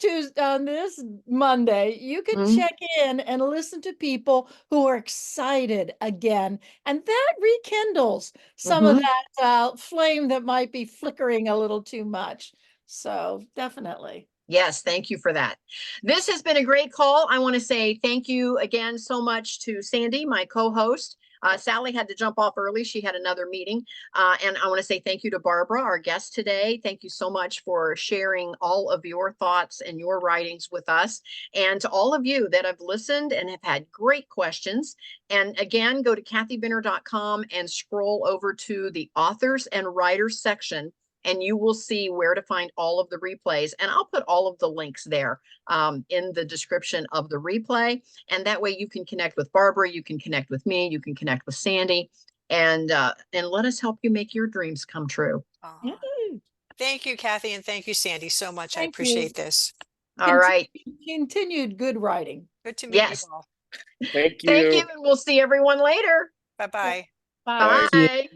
S2: Monday, you can
S1: Mhm.
S2: check in and listen to people who are excited again, and that rekindles some of
S1: Mhm.
S2: that flame that might be flickering a little too much. So definitely.
S1: Yes, thank you for that. This has been a great call. I want to say thank you again so much to Sandy, my co-host. Sally had to jump off early. She had another meeting. And I want to say thank you to Barbara, our guest today. Thank you so much for sharing all of your thoughts and your writings with us. And to all of you that have listened and have had great questions. And again, go to kathybinner.com and scroll over to the authors and writers section, and you will see where to find all of the replays. And I'll put all of the links there in the description of the replay. And that way you can connect with Barbara, you can connect with me, you can connect with Sandy, and let us help you make your dreams come true.
S7: Thank you, Kathy, and thank you, Sandy, so much. I
S2: Thank you.
S7: appreciate this.
S1: All right.
S2: Continued good writing.
S7: Good to meet you
S1: Yes.
S7: all.
S4: Thank
S1: Thank you.
S4: you.
S1: And we'll see everyone later.
S7: Bye-bye.
S2: Bye.
S1: Bye.